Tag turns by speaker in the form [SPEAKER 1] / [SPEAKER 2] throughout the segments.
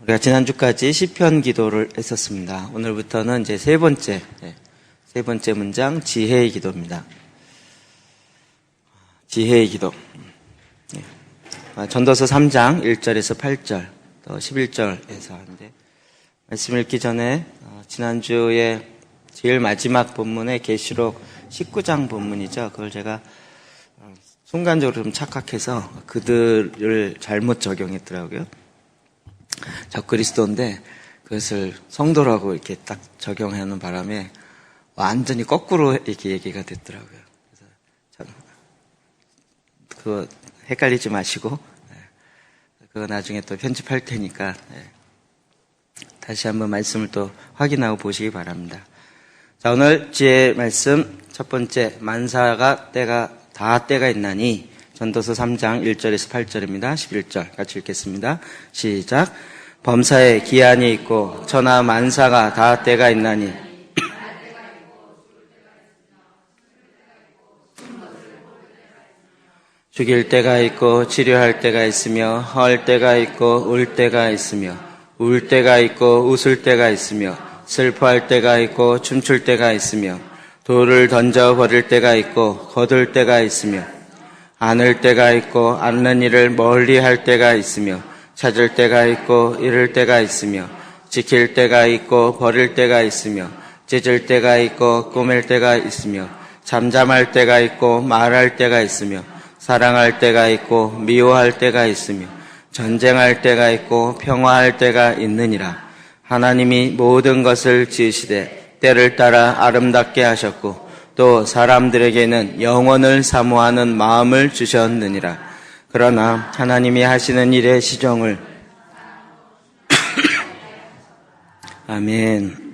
[SPEAKER 1] 우리가 지난주까지 시편 기도를 했었습니다. 오늘부터는 이제 세 번째 문장, 지혜의 기도입니다. 지혜의 기도. 전도서 3장 1절에서 8절, 또 11절에서 하는데, 말씀 읽기 전에 지난주에 제일 마지막 본문의 계시록 19장 본문이죠. 그걸 제가 순간적으로 좀 착각해서 그들을 잘못 적용했더라고요. 저 그리스도인데 그것을 성도라고 이렇게 딱 적용하는 바람에 완전히 거꾸로 이렇게 얘기가 됐더라고요. 그래서 참 그거 헷갈리지 마시고 그거 나중에 또 편집할 테니까 다시 한번 말씀을 또 확인하고 보시기 바랍니다. 자, 오늘 지혜의 말씀 첫 번째, 만사가 다 때가 있나니, 전도서 3장 1절에서 8절입니다. 11절 같이 읽겠습니다. 시작. 범사에 기한이 있고 천하 만사가 다 때가 있나니 죽일 때가 있고 치료할 때가 있으며 헐 때가 있고 울 때가 있으며 울 때가 있고 웃을 때가 있으며 슬퍼할 때가 있고 춤출 때가 있으며 돌을 던져 버릴 때가 있고 거둘 때가 있으며 안을 때가 있고 않는 일을 멀리 할 때가 있으며 찾을 때가 있고 잃을 때가 있으며 지킬 때가 있고 버릴 때가 있으며 찢을 때가 있고 꾸밀 때가 있으며 잠잠할 때가 있고 말할 때가 있으며 사랑할 때가 있고 미워할 때가 있으며 전쟁할 때가 있고 평화할 때가 있느니라. 하나님이 모든 것을 지으시되 때를 따라 아름답게 하셨고 또 사람들에게는 영원을 사모하는 마음을 주셨느니라. 그러나 하나님이 하시는 일의 시정을 아멘.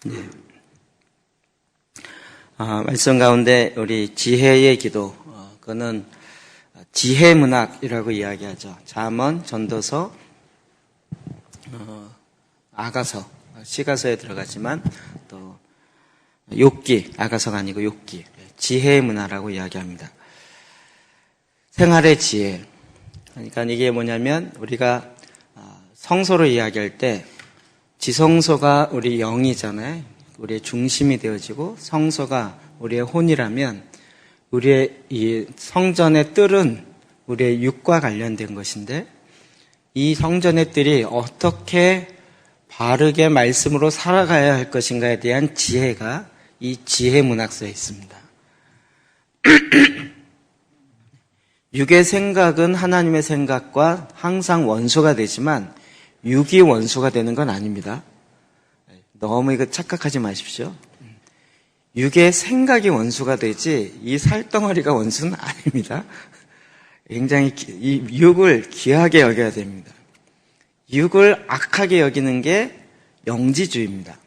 [SPEAKER 1] 네. 말씀 가운데 우리 지혜의 기도, 그거는 지혜문학이라고 이야기하죠. 잠언, 전도서, 아가서, 시가서에 들어가지만 또 욥기, 아가서가 아니고 욥기, 지혜의 문화라고 이야기합니다. 생활의 지혜. 그러니까 이게 뭐냐면 우리가 성소로 이야기할 때 지성소가 우리 영이잖아요. 우리의 중심이 되어지고 성소가 우리의 혼이라면 우리의 이 성전의 뜰은 우리의 육과 관련된 것인데 이 성전의 뜰이 어떻게 바르게 말씀으로 살아가야 할 것인가에 대한 지혜가 이 지혜 문학서에 있습니다. 육의 생각은 하나님의 생각과 항상 원수가 되지만 육이 원수가 되는 건 아닙니다. 너무 이거 착각하지 마십시오. 육의 생각이 원수가 되지 이 살덩어리가 원수는 아닙니다. 굉장히 이 육을 귀하게 여겨야 됩니다. 육을 악하게 여기는 게 영지주의입니다.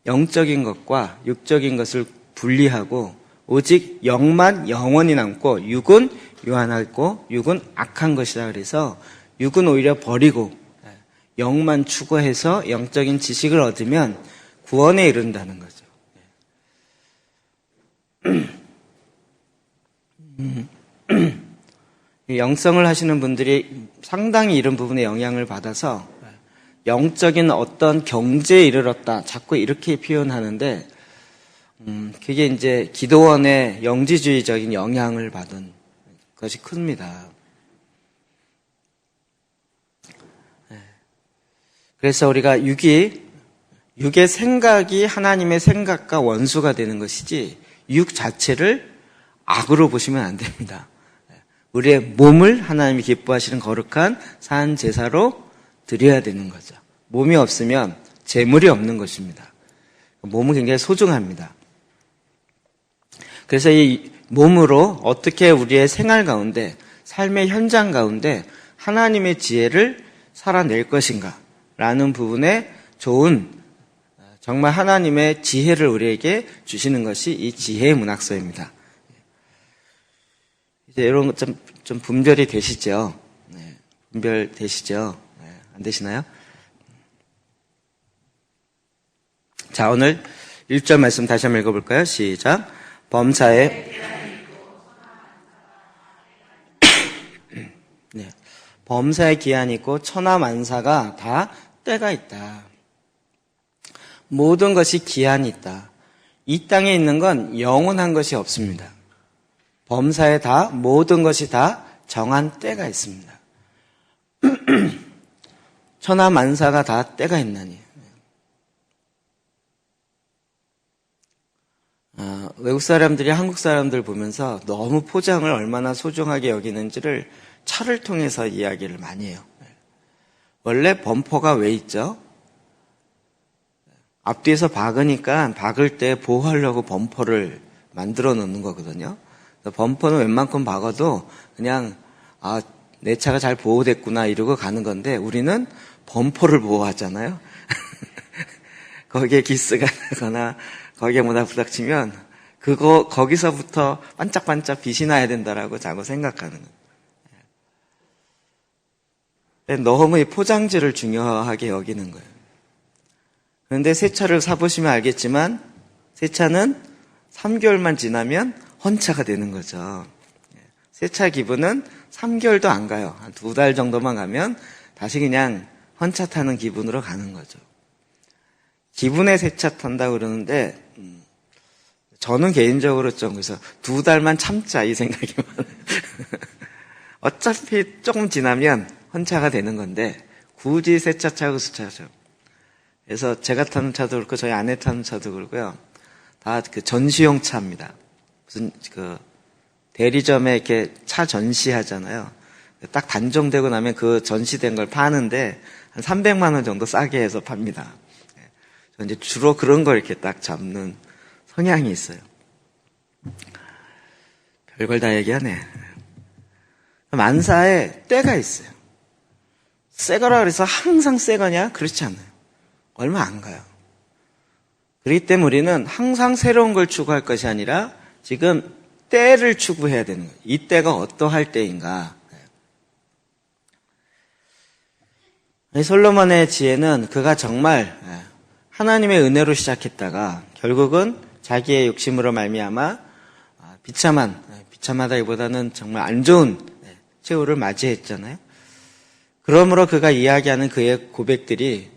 [SPEAKER 1] 영적인 것과 육적인 것을 분리하고 오직 영만 영원히 남고 육은 유한하고 육은 악한 것이다. 그래서 육은 오히려 버리고 영만 추구해서 영적인 지식을 얻으면 구원에 이른다는 거죠. 영성을 하시는 분들이 상당히 이런 부분에 영향을 받아서 영적인 어떤 경지에 이르렀다 자꾸 이렇게 표현하는데 그게 이제 기도원의 영지주의적인 영향을 받은 것이 큽니다. 그래서 우리가 육의 생각이 하나님의 생각과 원수가 되는 것이지 육 자체를 악으로 보시면 안 됩니다. 우리의 몸을 하나님이 기뻐하시는 거룩한 산 제사로 드려야 되는 거죠. 몸이 없으면 재물이 없는 것입니다. 몸은 굉장히 소중합니다. 그래서 이 몸으로 어떻게 우리의 생활 가운데, 삶의 현장 가운데 하나님의 지혜를 살아낼 것인가 라는 부분에 좋은, 정말 하나님의 지혜를 우리에게 주시는 것이 이 지혜의 문학서입니다. 이제 이런 것 좀 분별이 되시죠? 네, 분별 되시죠? 네, 안 되시나요? 자, 오늘 1절 말씀 다시 한번 읽어볼까요? 시작. 범사에 네. 범사에 기한이 있고 천하만사가 다 때가 있다. 모든 것이 기한이 있다. 이 땅에 있는 건 영원한 것이 없습니다. 범사에 다 모든 것이 다 정한 때가 있습니다. 천하만사가 다 때가 있나니. 외국 사람들이 한국 사람들 보면서 너무 포장을 얼마나 소중하게 여기는지를 차를 통해서 이야기를 많이 해요. 원래 범퍼가 왜 있죠? 앞뒤에서 박으니까 박을 때 보호하려고 범퍼를 만들어 놓는 거거든요. 범퍼는 웬만큼 박아도 그냥 내 차가 잘 보호됐구나 이러고 가는 건데 우리는 범퍼를 보호하잖아요. 거기에 기스가 나거나 거기에 뭐나 부닥치면 거기서부터 반짝반짝 빛이 나야 된다라고 자꾸 생각하는 거예요. 너무 이 포장지를 중요하게 여기는 거예요. 그런데 새 차를 사보시면 알겠지만 새 차는 3개월만 지나면 헌차가 되는 거죠. 새 차 기분은 3개월도 안 가요. 한 2달 정도만 가면 다시 그냥 헌차 타는 기분으로 가는 거죠. 기분의 새 차 탄다고 그러는데 저는 개인적으로 좀 그래서 2달만 참자 이 생각이 많아요. 어차피 조금 지나면 헌차가 되는 건데 굳이 새 차 차고 차죠. 그래서 제가 타는 차도 그렇고 저희 아내 타는 차도 그렇고요. 다 그 전시용 차입니다. 무슨 대리점에 이렇게 차 전시하잖아요. 딱 단종되고 나면 그 전시된 걸 파는데 한 300만 원 정도 싸게 해서 팝니다. 저 이제 주로 그런 걸 이렇게 딱 잡는 성향이 있어요. 별걸 다 얘기하네. 만사에 때가 있어요. 새 거라 그래서 항상 새 거냐? 그렇지 않아요. 얼마 안 가요. 그렇기 때문에 우리는 항상 새로운 걸 추구할 것이 아니라 지금 때를 추구해야 되는 거예요. 이 때가 어떠할 때인가. 솔로몬의 지혜는 그가 정말 하나님의 은혜로 시작했다가 결국은 자기의 욕심으로 말미암아 비참하다기보다는 정말 안 좋은 최후를 맞이했잖아요. 그러므로 그가 이야기하는 그의 고백들이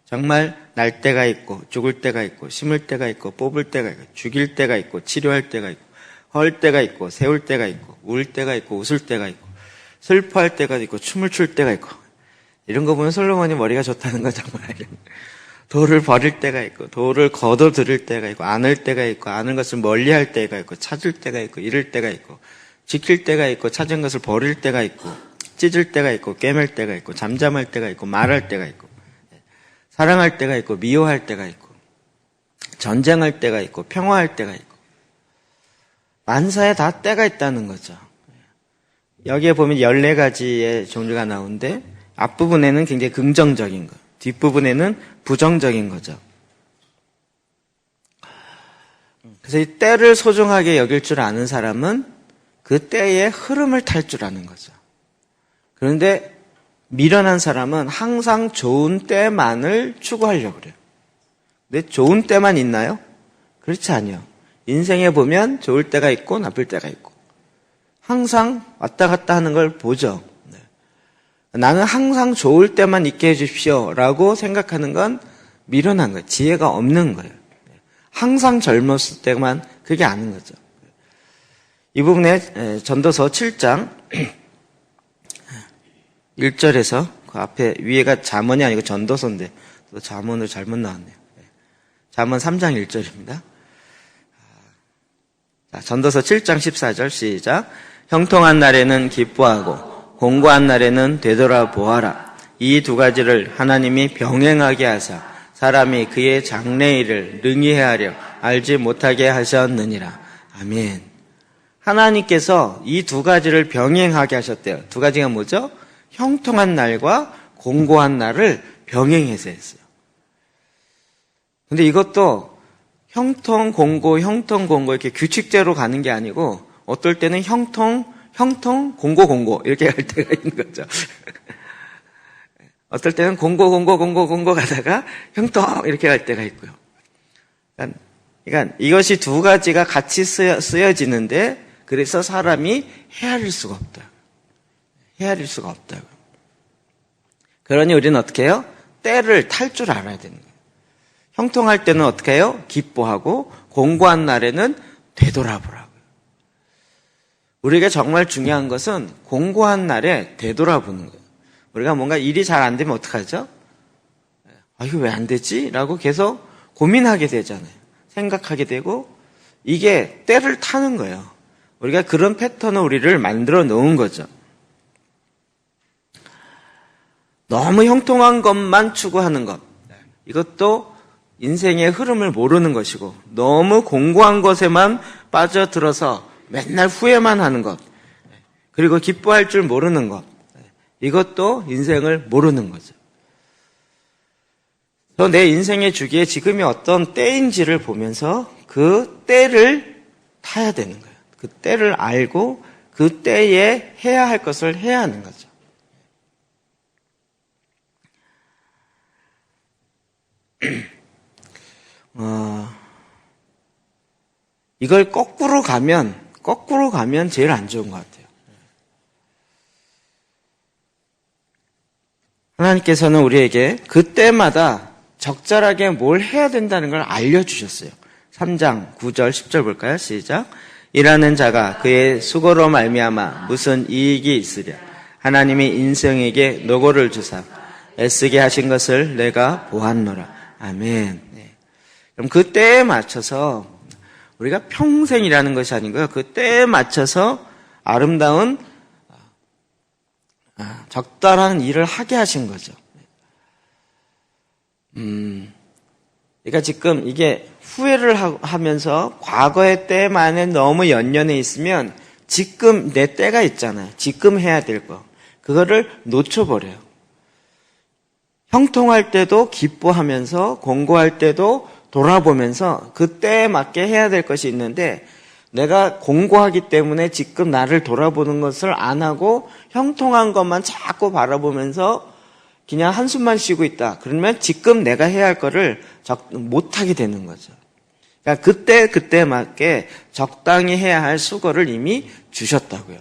[SPEAKER 1] 정말 날 때가 있고 죽을 때가 있고 심을 때가 있고 뽑을 때가 있고 죽일 때가 있고 치료할 때가 있고 헐 때가 있고 세울 때가 있고 울 때가 있고 웃을 때가 있고 슬퍼할 때가 있고 춤을 출 때가 있고 이런 거 보면 솔로몬이 머리가 좋다는 건 정말 도를 버릴 때가 있고 도를 거둬들일 때가 있고 안을 때가 있고 아는 것을 멀리할 때가 있고 찾을 때가 있고 잃을 때가 있고 지킬 때가 있고 찾은 것을 버릴 때가 있고 찢을 때가 있고 꿰맬 때가 있고 잠잠할 때가 있고 말할 때가 있고 사랑할 때가 있고 미워할 때가 있고 전쟁할 때가 있고 평화할 때가 있고 만사에 다 때가 있다는 거죠. 여기에 보면 14가지의 종류가 나오는데 앞부분에는 굉장히 긍정적인 거, 뒷부분에는 부정적인 거죠. 그래서 이 때를 소중하게 여길 줄 아는 사람은 그 때의 흐름을 탈 줄 아는 거죠. 그런데 미련한 사람은 항상 좋은 때만을 추구하려고 그래요. 근데 좋은 때만 있나요? 그렇지 않아요. 인생에 보면 좋을 때가 있고 나쁠 때가 있고 항상 왔다 갔다 하는 걸 보죠. 나는 항상 좋을 때만 있게 해주십시오 라고 생각하는 건 미련한 거예요. 지혜가 없는 거예요. 항상 젊었을 때만 그게 아닌 거죠. 이 부분에 전도서 7장 1절에서 그 앞에 위에가 잠언이 아니고 전도서인데 또 잠언을 잘못 나왔네요. 잠언 3장 1절입니다. 자, 전도서 7장 14절 시작. 형통한 날에는 기뻐하고 공고한 날에는 되돌아보아라. 이 두 가지를 하나님이 병행하게 하사 사람이 그의 장래일을 능히 헤아려 알지 못하게 하셨느니라. 아멘. 하나님께서 이 두 가지를 병행하게 하셨대요. 두 가지가 뭐죠? 형통한 날과 공고한 날을 병행해서 했어요. 근데 이것도 형통, 공고 이렇게 규칙대로 가는 게 아니고 어떨 때는 형통, 공고 이렇게 갈 때가 있는 거죠. 어떨 때는 공고 가다가 형통 이렇게 갈 때가 있고요. 그러니까 이것이 두 가지가 같이 쓰여지는데 그래서 사람이 헤아릴 수가 없다. 헤아릴 수가 없다고요. 그러니 우리는 어떻게 해요? 때를 탈 줄 알아야 되는 거예요. 형통할 때는 어떻게 해요? 기뻐하고 공고한 날에는 되돌아보라고요. 우리가 정말 중요한 것은 공고한 날에 되돌아보는 거예요. 우리가 뭔가 일이 잘 안 되면 어떡하죠? 이거 왜 안 되지? 라고 계속 고민하게 되잖아요. 생각하게 되고 이게 때를 타는 거예요. 우리가 그런 패턴을 우리를 만들어 놓은 거죠. 너무 형통한 것만 추구하는 것. 이것도 인생의 흐름을 모르는 것이고 너무 공고한 것에만 빠져들어서 맨날 후회만 하는 것. 그리고 기뻐할 줄 모르는 것. 이것도 인생을 모르는 거죠. 내 인생의 주기에 지금이 어떤 때인지를 보면서 그 때를 타야 되는 거예요. 그 때를 알고 그 때에 해야 할 것을 해야 하는 거죠. 이걸 거꾸로 가면 제일 안 좋은 것 같아요. 하나님께서는 우리에게 그때마다 적절하게 뭘 해야 된다는 걸 알려주셨어요. 3장 9절 10절 볼까요? 시작. 일하는 자가 그의 수고로 말미암아 무슨 이익이 있으랴. 하나님이 인생에게 노고를 주사 애쓰게 하신 것을 내가 보았노라. 아멘. 네. 그럼 그 때에 맞춰서 우리가 평생이라는 것이 아니고요. 그 때에 맞춰서 아름다운 적절한 일을 하게 하신 거죠. 그러니까 지금 이게 후회를 하면서 과거의 때만에 너무 연연해 있으면 지금 내 때가 있잖아요. 지금 해야 될 거. 그거를 놓쳐버려요. 형통할 때도 기뻐하면서 공고할 때도 돌아보면서 그 때에 맞게 해야 될 것이 있는데 내가 공고하기 때문에 지금 나를 돌아보는 것을 안 하고 형통한 것만 자꾸 바라보면서 그냥 한숨만 쉬고 있다. 그러면 지금 내가 해야 할 거를 못하게 되는 거죠. 그러니까 그때 맞게 적당히 해야 할 수고를 이미 주셨다고요.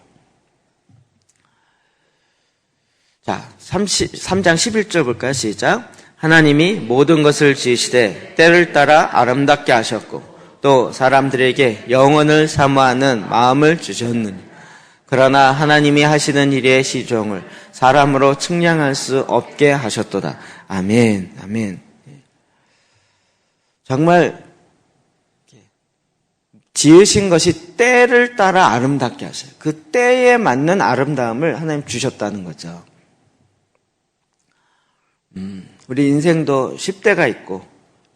[SPEAKER 1] 자, 3장 11절 볼까요? 시작. 하나님이 모든 것을 지으시되 때를 따라 아름답게 하셨고 또 사람들에게 영원을 사모하는 마음을 주셨느니 그러나 하나님이 하시는 일의 시종을 사람으로 측량할 수 없게 하셨도다. 아멘. 아멘. 정말 지으신 것이 때를 따라 아름답게 하셔요. 그 때에 맞는 아름다움을 하나님 주셨다는 거죠. 우리 인생도 10대가 있고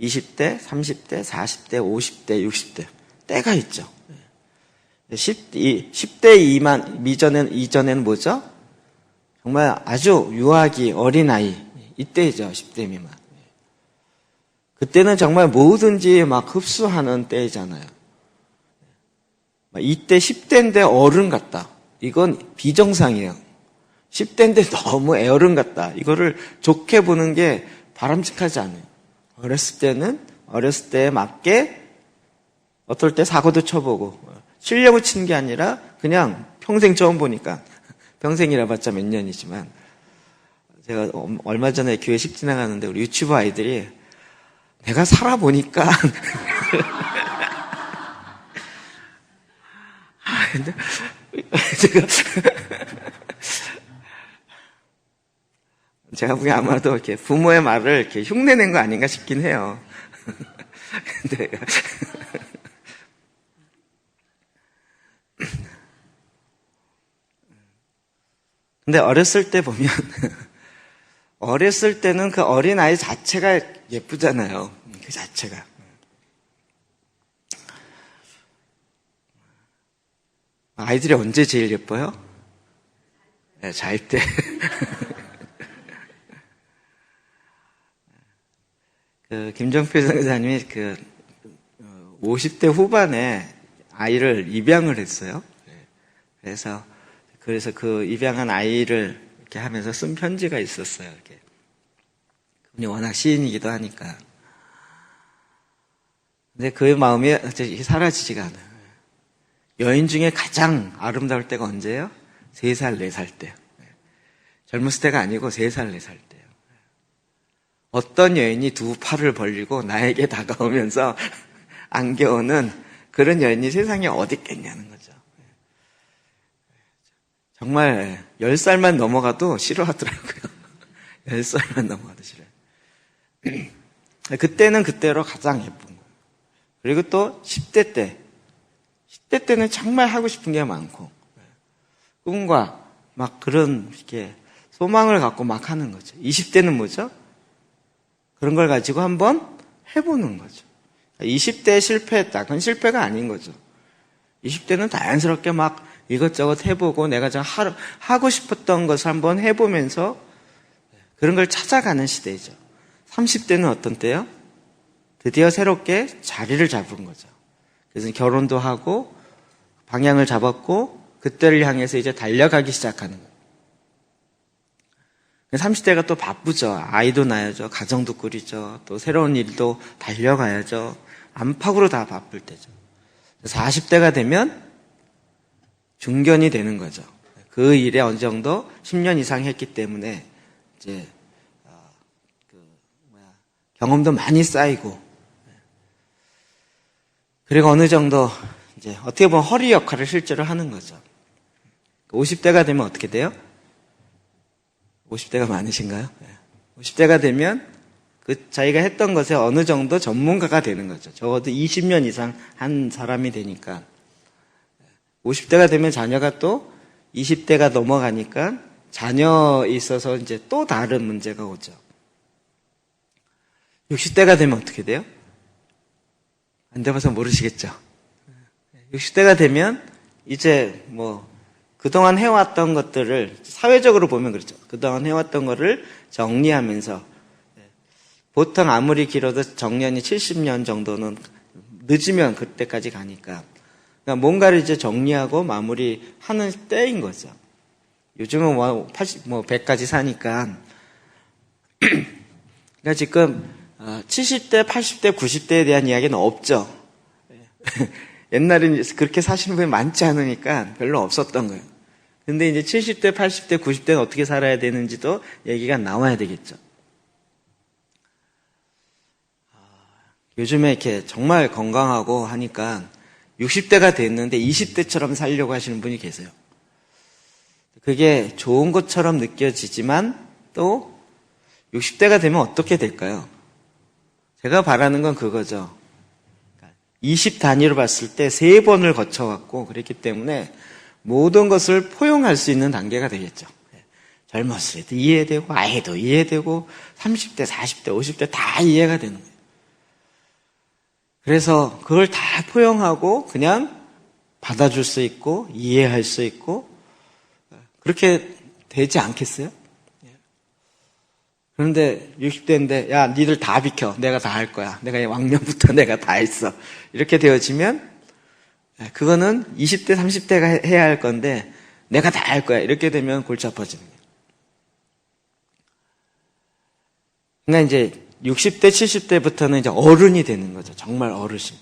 [SPEAKER 1] 20대, 30대, 40대, 50대, 60대 때가 있죠. 10대 이전에는 뭐죠? 정말 아주 유아기, 어린아이 이때죠. 10대 미만. 그때는 정말 뭐든지 막 흡수하는 때잖아요. 이때 10대인데 어른 같다. 이건 비정상이에요. 10대인데 너무 애어른 같다. 이거를 좋게 보는 게 바람직하지 않아요. 어렸을 때에 맞게 어떨 때 사고도 쳐보고 치려고 치는 게 아니라 그냥 평생 처음 보니까 평생이라 봤자 몇 년이지만 제가 얼마 전에 교회 식 지나가는데 우리 유치부 아이들이 내가 살아보니까 근데 제가 보기엔 아마도 이렇게 부모의 말을 이렇게 흉내낸 거 아닌가 싶긴 해요. 근데 어렸을 때 보면 어렸을 때는 그 어린아이 자체가 예쁘잖아요. 그 자체가. 아이들이 언제 제일 예뻐요? 네, 잘 때. 김정필 선생님이 50대 후반에 아이를 입양을 했어요. 그래서 그 입양한 아이를 이렇게 하면서 쓴 편지가 있었어요. 이렇게. 그분이 워낙 시인이기도 하니까. 근데 그 마음이 사라지지가 않아요. 여인 중에 가장 아름다울 때가 언제예요? 3살, 4살 때. 젊었을 때가 아니고 3살, 4살 때요. 어떤 여인이 두 팔을 벌리고 나에게 다가오면서 안겨오는 그런 여인이 세상에 어디 있겠냐는 거죠. 정말 10살만 넘어가도 싫어하더라고요. 10살만 넘어가도 싫어요. 그때는 그때로 가장 예쁜 거예요. 그리고 또 10대 때. 10대 때는 정말 하고 싶은 게 많고, 꿈과 막 그런 이렇게 소망을 갖고 막 하는 거죠. 20대는 뭐죠? 그런 걸 가지고 한번 해보는 거죠. 20대에 실패했다. 그건 실패가 아닌 거죠. 20대는 자연스럽게 막 이것저것 해보고 내가 하고 싶었던 것을 한번 해보면서 그런 걸 찾아가는 시대죠. 30대는 어떤 때요? 드디어 새롭게 자리를 잡은 거죠. 그래서 결혼도 하고 방향을 잡았고 그때를 향해서 이제 달려가기 시작하는 거예요. 30대가 또 바쁘죠. 아이도 낳아야죠. 가정도 꾸리죠. 또 새로운 일도 달려가야죠. 안팎으로 다 바쁠 때죠. 40대가 되면 중견이 되는 거죠. 그 일에 어느 정도 10년 이상 했기 때문에 이제 경험도 많이 쌓이고, 그리고 어느 정도 이제 어떻게 보면 허리 역할을 실제로 하는 거죠. 50대가 되면 어떻게 돼요? 50대가 많으신가요? 50대가 되면 그 자기가 했던 것에 어느 정도 전문가가 되는 거죠. 적어도 20년 이상 한 사람이 되니까. 50대가 되면 자녀가 또 20대가 넘어가니까 자녀에 있어서 이제 또 다른 문제가 오죠. 60대가 되면 어떻게 돼요? 안 돼봐서 모르시겠죠? 60대가 되면 이제 뭐 그동안 해왔던 것들을 사회적으로 보면 그렇죠. 그동안 해왔던 거를 정리하면서, 보통 아무리 길어도 정년이 70년 정도는 늦으면 그때까지 가니까, 그러니까 뭔가를 이제 정리하고 마무리하는 때인 거죠. 요즘은 뭐 100까지 사니까. 그러니까 지금 70대, 80대, 90대에 대한 이야기는 없죠. 옛날에는 그렇게 사시는 분이 많지 않으니까 별로 없었던 거예요. 근데 이제 70대, 80대, 90대는 어떻게 살아야 되는지도 얘기가 나와야 되겠죠. 요즘에 이렇게 정말 건강하고 하니까 60대가 됐는데 20대처럼 살려고 하시는 분이 계세요. 그게 좋은 것처럼 느껴지지만 또 60대가 되면 어떻게 될까요? 제가 바라는 건 그거죠. 20 단위로 봤을 때 3번을 거쳐왔고 그랬기 때문에 모든 것을 포용할 수 있는 단계가 되겠죠. 젊었을 때도 이해되고 아이도 이해되고 30대, 40대, 50대 다 이해가 되는 거예요. 그래서 그걸 다 포용하고 그냥 받아줄 수 있고 이해할 수 있고 그렇게 되지 않겠어요? 그런데 60대인데 야 니들 다 비켜. 내가 다 할 거야. 내가 왕년부터 내가 다 했어. 이렇게 되어지면 그거는 20대, 30대가 해야 할 건데 내가 다 할 거야. 이렇게 되면 골치 아파지는 거예요. 그러니까 이제 60대, 70대부터는 이제 어른이 되는 거죠. 정말 어르신.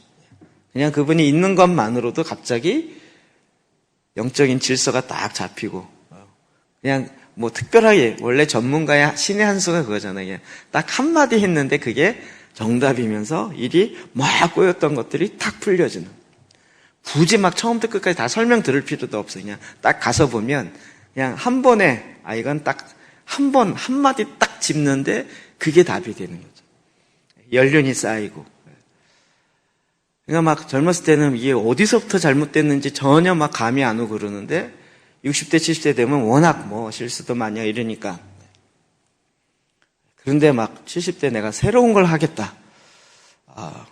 [SPEAKER 1] 그냥 그분이 있는 것만으로도 갑자기 영적인 질서가 딱 잡히고 그냥 뭐 특별하게 원래 전문가의 신의 한 수가 그거잖아요. 그냥 딱 한마디 했는데 그게 정답이면서 일이 막 꼬였던 것들이 탁 풀려지는. 굳이 막 처음부터 끝까지 다 설명 들을 필요도 없어요. 그냥 딱 가서 보면 그냥 한 번에 이건 딱 한 번 한마디 딱 짚는데 그게 답이 되는 거죠. 연륜이 쌓이고. 그러니까 막 젊었을 때는 이게 어디서부터 잘못됐는지 전혀 막 감이 안 오고 그러는데 60대, 70대 되면 워낙 뭐 실수도 많이 하고 이러니까. 그런데 막 70대 내가 새로운 걸 하겠다.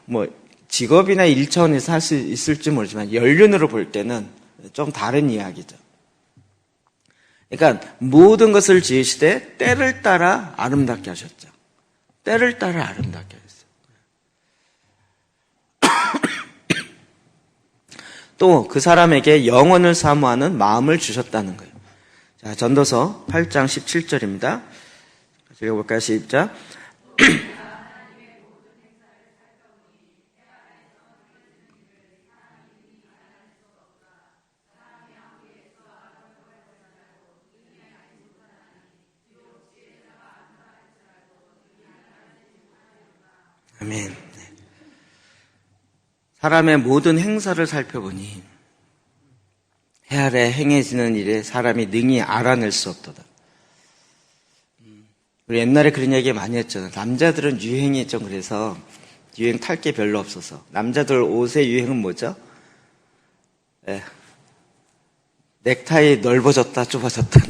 [SPEAKER 1] 뭐 직업이나 일 차원에서 할 수 있을지 모르지만 연륜으로 볼 때는 좀 다른 이야기죠. 그러니까 모든 것을 지으시되 때를 따라 아름답게 하셨죠. 때를 따라 아름답게 하셨어요. 또 그 사람에게 영원을 사모하는 마음을 주셨다는 거예요. 자, 전도서 8장 17절입니다. 제가 볼까요? 시작. 아멘. 사람의 모든 행사를 살펴보니 해 아래 행해지는 일에 사람이 능히 알아낼 수 없도다. 우리 옛날에 그런 얘기 많이 했잖아요. 남자들은 유행이 좀 그래서 유행 탈 게 별로 없어서. 남자들 옷의 유행은 뭐죠? 네. 넥타이 넓어졌다, 좁아졌다.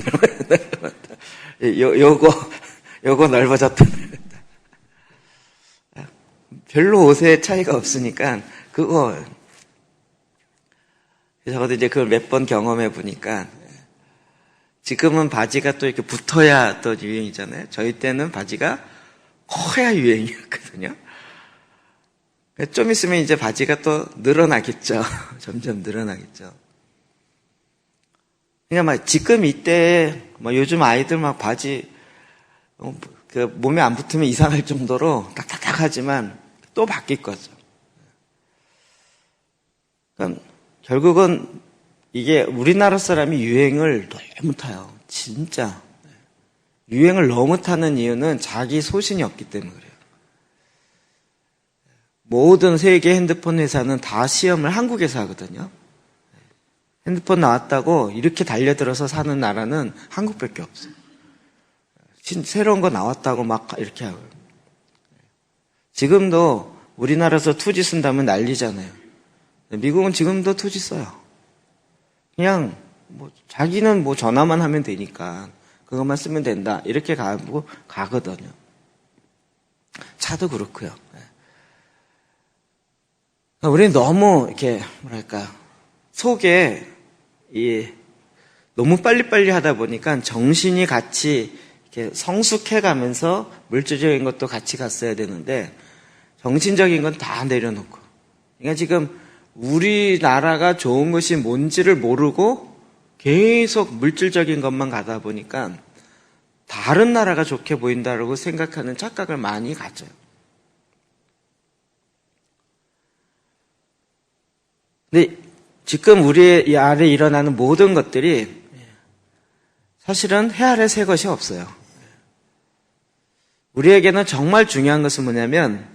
[SPEAKER 1] 요거 넓어졌다. 별로 옷에 차이가 없으니까 그거. 저도 이제 그걸 몇 번 경험해 보니까 지금은 바지가 또 이렇게 붙어야 또 유행이잖아요. 저희 때는 바지가 커야 유행이었거든요. 좀 있으면 이제 바지가 또 늘어나겠죠. 점점 늘어나겠죠. 그냥 막 지금 이때 요즘 아이들 막 바지 그 몸에 안 붙으면 이상할 정도로 딱딱하지만 또 바뀔 거죠. 그러니까 결국은 이게 우리나라 사람이 유행을 너무 타요. 진짜. 유행을 너무 타는 이유는 자기 소신이 없기 때문에 그래요. 모든 세계 핸드폰 회사는 다 시험을 한국에서 하거든요. 핸드폰 나왔다고 이렇게 달려들어서 사는 나라는 한국밖에 없어요. 새로운 거 나왔다고 막 이렇게 하고요. 지금도 우리나라에서 2G 쓴다면 난리잖아요. 미국은 지금도 2G 써요. 그냥 자기는 전화만 하면 되니까 그것만 쓰면 된다 이렇게 가거든요. 차도 그렇고요. 우리는 너무 이렇게 속에 너무 빨리빨리 하다 보니까 정신이 같이 이렇게 성숙해가면서 물질적인 것도 같이 갔어야 되는데 정신적인 건 다 내려놓고. 그러니까 지금 우리나라가 좋은 것이 뭔지를 모르고 계속 물질적인 것만 가다 보니까 다른 나라가 좋게 보인다고 생각하는 착각을 많이 가져요. 근데 지금 우리 아래 일어나는 모든 것들이 사실은 해 아래 새 것이 없어요. 우리에게는 정말 중요한 것은 뭐냐면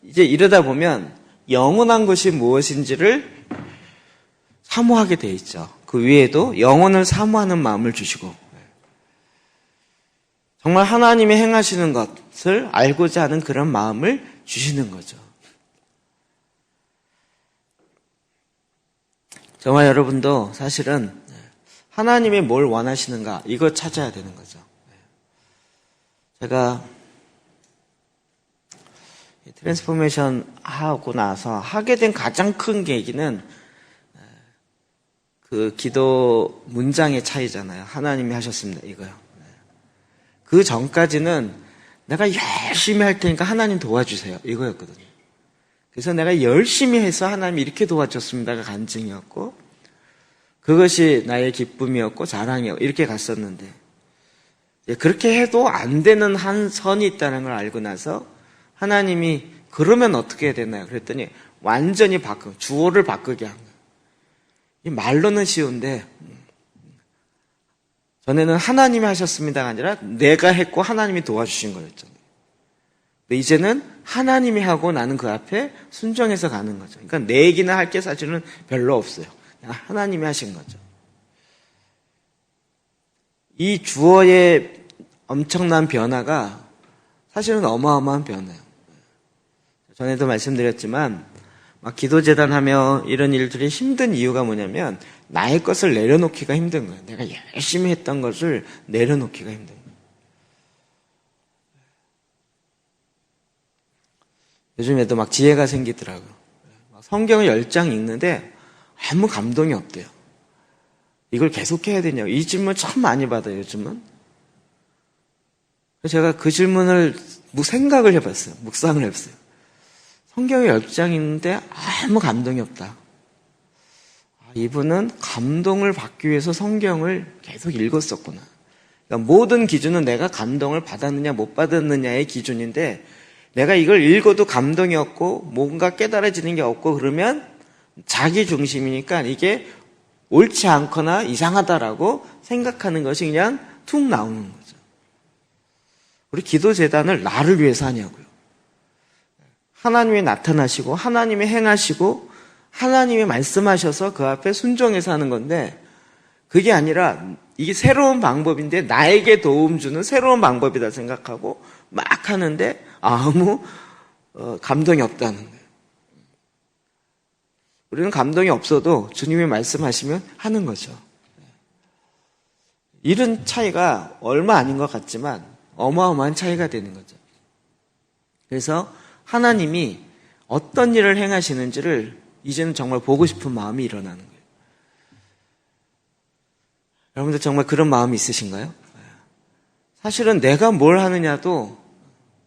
[SPEAKER 1] 이제 이러다 보면 영원한 것이 무엇인지를 사모하게 돼 있죠. 그 위에도 영혼을 사모하는 마음을 주시고 정말 하나님이 행하시는 것을 알고자 하는 그런 마음을 주시는 거죠. 정말 여러분도 사실은 하나님이 뭘 원하시는가 이거 찾아야 되는 거죠. 제가 트랜스포메이션 하고 나서 하게 된 가장 큰 계기는 그 기도 문장의 차이잖아요. 하나님이 하셨습니다. 이거요. 그 전까지는 내가 열심히 할 테니까 하나님 도와주세요. 이거였거든요. 그래서 내가 열심히 해서 하나님이 이렇게 도와줬습니다가 간증이었고 그것이 나의 기쁨이었고 자랑이었고 이렇게 갔었는데 그렇게 해도 안 되는 한 선이 있다는 걸 알고 나서 하나님이 그러면 어떻게 해야 되나요? 그랬더니 완전히 주어를 바꾸게 한 거예요. 이 말로는 쉬운데 전에는 하나님이 하셨습니다가 아니라 내가 했고 하나님이 도와주신 거였잖아요. 근데 이제는 하나님이 하고 나는 그 앞에 순종해서 가는 거죠. 그러니까 내 얘기나 할 게 사실은 별로 없어요. 그냥 하나님이 하신 거죠. 이 주어의 엄청난 변화가 사실은 어마어마한 변화예요. 전에도 말씀드렸지만 막 기도재단 하며 이런 일들이 힘든 이유가 뭐냐면 나의 것을 내려놓기가 힘든 거예요. 내가 열심히 했던 것을 내려놓기가 힘든 거예요. 요즘에도 막 지혜가 생기더라고요. 성경을 10장 읽는데 아무 감동이 없대요. 이걸 계속해야 되냐고. 이 질문 참 많이 받아요, 요즘은. 제가 그 질문을 생각을 해봤어요. 묵상을 해봤어요. 성경이 10장 있는데 아무 감동이 없다. 이분은 감동을 받기 위해서 성경을 계속 읽었었구나. 그러니까 모든 기준은 내가 감동을 받았느냐 못 받았느냐의 기준인데 내가 이걸 읽어도 감동이 없고 뭔가 깨달아지는 게 없고 그러면 자기 중심이니까 이게 옳지 않거나 이상하다라고 생각하는 것이 그냥 툭 나오는 거죠. 우리 기도재단을 나를 위해서 하냐고요. 하나님이 나타나시고 하나님이 행하시고 하나님이 말씀하셔서 그 앞에 순종해서 하는 건데, 그게 아니라 이게 새로운 방법인데 나에게 도움 주는 새로운 방법이다 생각하고 막 하는데 아무 감동이 없다는 거예요. 우리는 감동이 없어도 주님이 말씀하시면 하는 거죠. 이런 차이가 얼마 아닌 것 같지만 어마어마한 차이가 되는 거죠. 그래서 하나님이 어떤 일을 행하시는지를 이제는 정말 보고 싶은 마음이 일어나는 거예요. 여러분들 정말 그런 마음이 있으신가요? 사실은 내가 뭘 하느냐도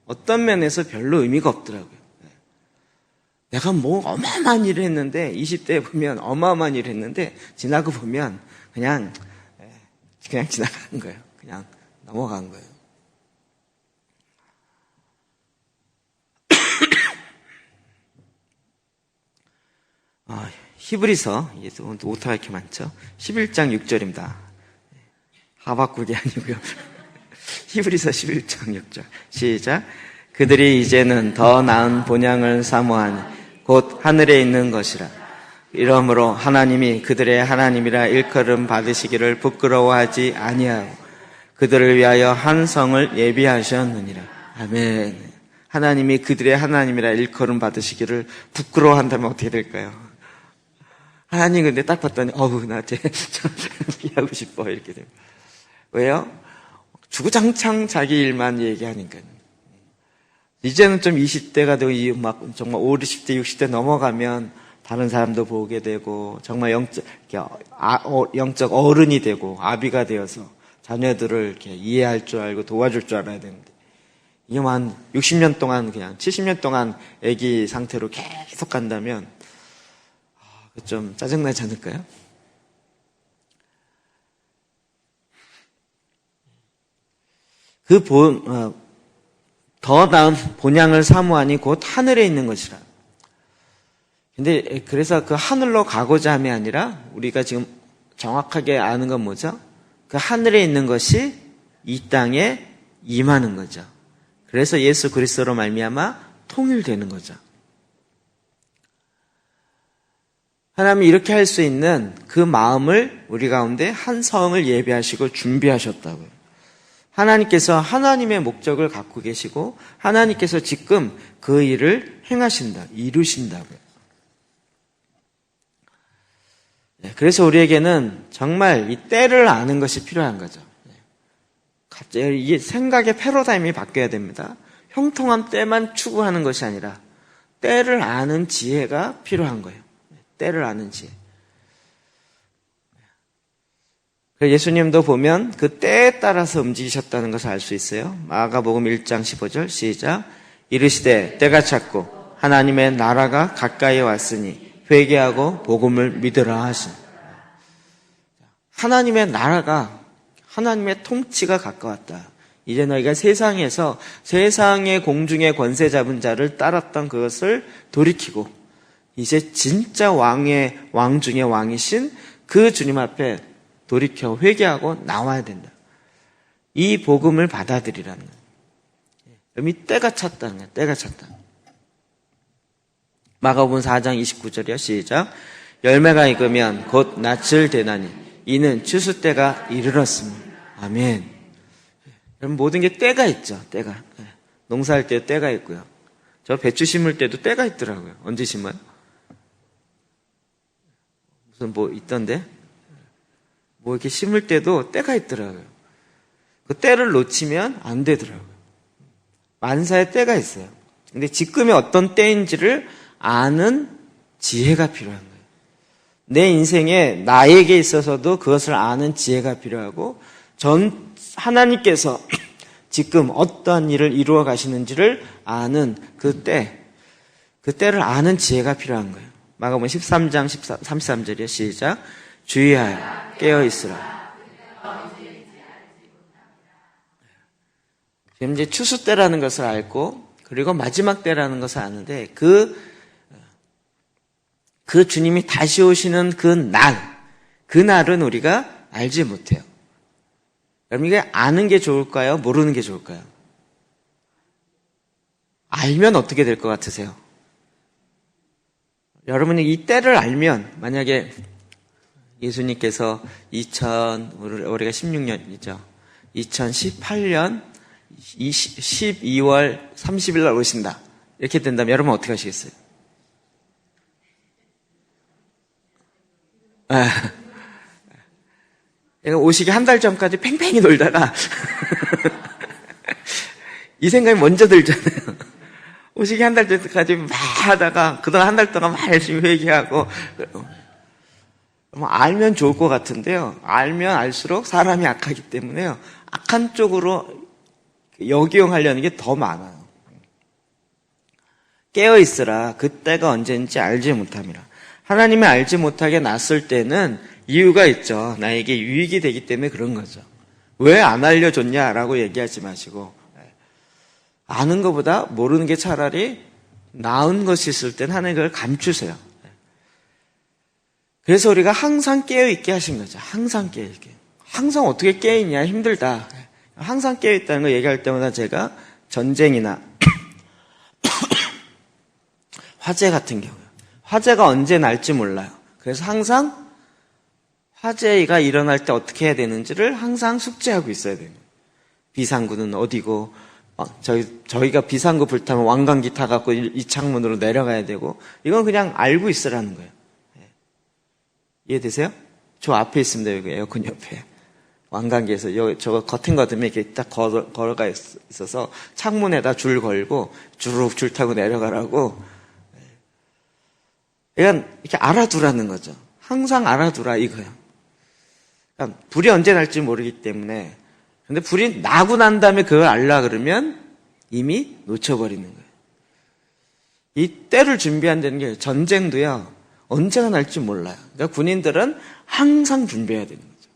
[SPEAKER 1] 어떤 면에서 별로 의미가 없더라고요. 내가 뭐 어마어마한 일을 했는데, 20대에 보면 어마어마한 일을 했는데 지나고 보면 그냥 지나가는 거예요. 그냥 넘어간 거예요. 히브리서, 오타가 이렇게 많죠? 11장 6절입니다. 하박국이 아니고요. 히브리서 11장 6절. 시작. 그들이 이제는 더 나은 본향을 사모하니 곧 하늘에 있는 것이라. 이러므로 하나님이 그들의 하나님이라 일컬음 받으시기를 부끄러워하지 아니하고 그들을 위하여 한 성을 예비하셨느니라. 아멘. 하나님이 그들의 하나님이라 일컬음 받으시기를 부끄러워한다면 어떻게 될까요? 하나님 근데 딱 봤더니 나 피하고 싶어 이렇게 돼요. 왜요? 주구장창 자기 일만 얘기하니까요. 이제는 좀 20대가 되고 막 정말 50, 60대, 60대 넘어가면 다른 사람도 보게 되고 정말 영적 어른이 되고 아비가 되어서 자녀들을 이렇게 이해할 줄 알고 도와줄 줄 알아야 되는데, 이게 한 60년 동안 그냥 70년 동안 아기 상태로 계속 간다면 좀 짜증나지 않을까요? 더 나은 본향을 사모하니 곧 하늘에 있는 것이라. 근데 그래서 그 하늘로 가고자 함이 아니라 우리가 지금 정확하게 아는 건 뭐죠? 그 하늘에 있는 것이 이 땅에 임하는 거죠. 그래서 예수 그리스도로 말미암아 통일되는 거죠. 하나님이 이렇게 할 수 있는 그 마음을 우리 가운데 한 성을 예비하시고 준비하셨다고요. 하나님께서 하나님의 목적을 갖고 계시고 하나님께서 지금 그 일을 행하신다, 이루신다고요. 그래서 우리에게는 정말 이 때를 아는 것이 필요한 거죠. 갑자기 이게 생각의 패러다임이 바뀌어야 됩니다. 형통한 때만 추구하는 것이 아니라 때를 아는 지혜가 필요한 거예요. 때를 아는 지혜. 예수님도 보면 그 때에 따라서 움직이셨다는 것을 알 수 있어요. 마가복음 1장 15절 시작. 이르시되 때가 찼고 하나님의 나라가 가까이 왔으니 회개하고 복음을 믿으라 하신. 하나님의 나라가, 하나님의 통치가 가까웠다. 이제 너희가 세상에서 세상의 공중의 권세 잡은 자를 따랐던 그것을 돌이키고 이제 진짜 왕 중의 왕이신 그 주님 앞에 돌이켜 회개하고 나와야 된다. 이 복음을 받아들이라는 거예요. 이미 때가 찼다는 거예요. 때가 찼다. 마가복음 4장 29절이요. 시작. 열매가 익으면 곧 낯을 대나니 이는 추수 때가 이르렀습니다. 아멘. 여러분 모든 게 때가 있죠. 때가. 농사할 때 때가 있고요. 저 배추 심을 때도 때가 있더라고요. 언제 심어요? 무슨 뭐 있던데? 뭐 이렇게 심을 때도 때가 있더라고요. 그 때를 놓치면 안 되더라고요. 만사에 때가 있어요. 근데 지금이 어떤 때인지를 아는 지혜가 필요한 거예요. 내 인생에 나에게 있어서도 그것을 아는 지혜가 필요하고 하나님께서 지금 어떠한 일을 이루어 가시는지를 아는 그 때를 아는 지혜가 필요한 거예요. 마가복음 13장 33절이요. 시작. 주의하여 깨어있으라. 지금 이제 추수 때라는 것을 알고 그리고 마지막 때라는 것을 아는데 그 주님이 다시 오시는 그 날은 우리가 알지 못해요. 여러분 이게 아는 게 좋을까요? 모르는 게 좋을까요? 알면 어떻게 될 것 같으세요? 여러분이 이 때를 알면, 만약에 예수님께서 우리가 16년이죠. 2018년 12월 30일 날 오신다. 이렇게 된다면 여러분 어떻게 하시겠어요? 오시기 한 달 전까지 팽팽히 놀다가 이 생각이 먼저 들잖아요. 오시기 한 달 전까지 막 하다가 그동안 한 달 동안 막 열심히 회개하고 알면 좋을 것 같은데요. 알면 알수록 사람이 악하기 때문에요. 악한 쪽으로 역이용하려는 게 더 많아요. 깨어있으라. 그때가 언제인지 알지 못함이라. 하나님이 알지 못하게 놨을 때는 이유가 있죠. 나에게 유익이 되기 때문에 그런 거죠. 왜 안 알려줬냐라고 얘기하지 마시고, 아는 것보다 모르는 게 차라리 나은 것이 있을 땐 하나님 그걸 감추세요. 그래서 우리가 항상 깨어있게 하신 거죠. 항상 깨어있게. 항상 어떻게 깨어있냐, 힘들다. 항상 깨어있다는 거 얘기할 때마다 제가 전쟁이나 화재 같은 경우요. 화재가 언제 날지 몰라요. 그래서 항상 화재가 일어날 때 어떻게 해야 되는지를 항상 숙지하고 있어야 돼요. 비상구는 어디고, 저희가 비상구 불타면 왕관기 타갖고 이 창문으로 내려가야 되고, 이건 그냥 알고 있으라는 거예요. 이해되세요? 저 앞에 있습니다. 여기 에어컨 옆에. 왕관기에서 저거 커튼 거두면 이렇게 딱 걸어가 있어서 창문에다 줄 걸고 주룩 줄 타고 내려가라고. 그러니까 이렇게 알아두라는 거죠. 항상 알아두라 이거예요. 그러니까 불이 언제 날지 모르기 때문에. 근데 불이 나고 난 다음에 그걸 알라 그러면 이미 놓쳐버리는 거예요. 이 때를 준비한다는 게 전쟁도요. 언제가 날지 몰라요. 그러니까 군인들은 항상 준비해야 되는 거죠.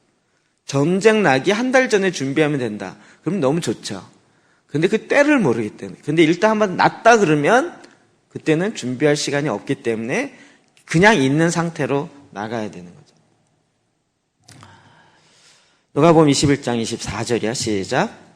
[SPEAKER 1] 전쟁 나기 한 달 전에 준비하면 된다. 그럼 너무 좋죠. 근데 그 때를 모르기 때문에. 근데 일단 한번 났다 그러면 그때는 준비할 시간이 없기 때문에 그냥 있는 상태로 나가야 되는 거죠. 누가복음 21장 24절이야. 시작.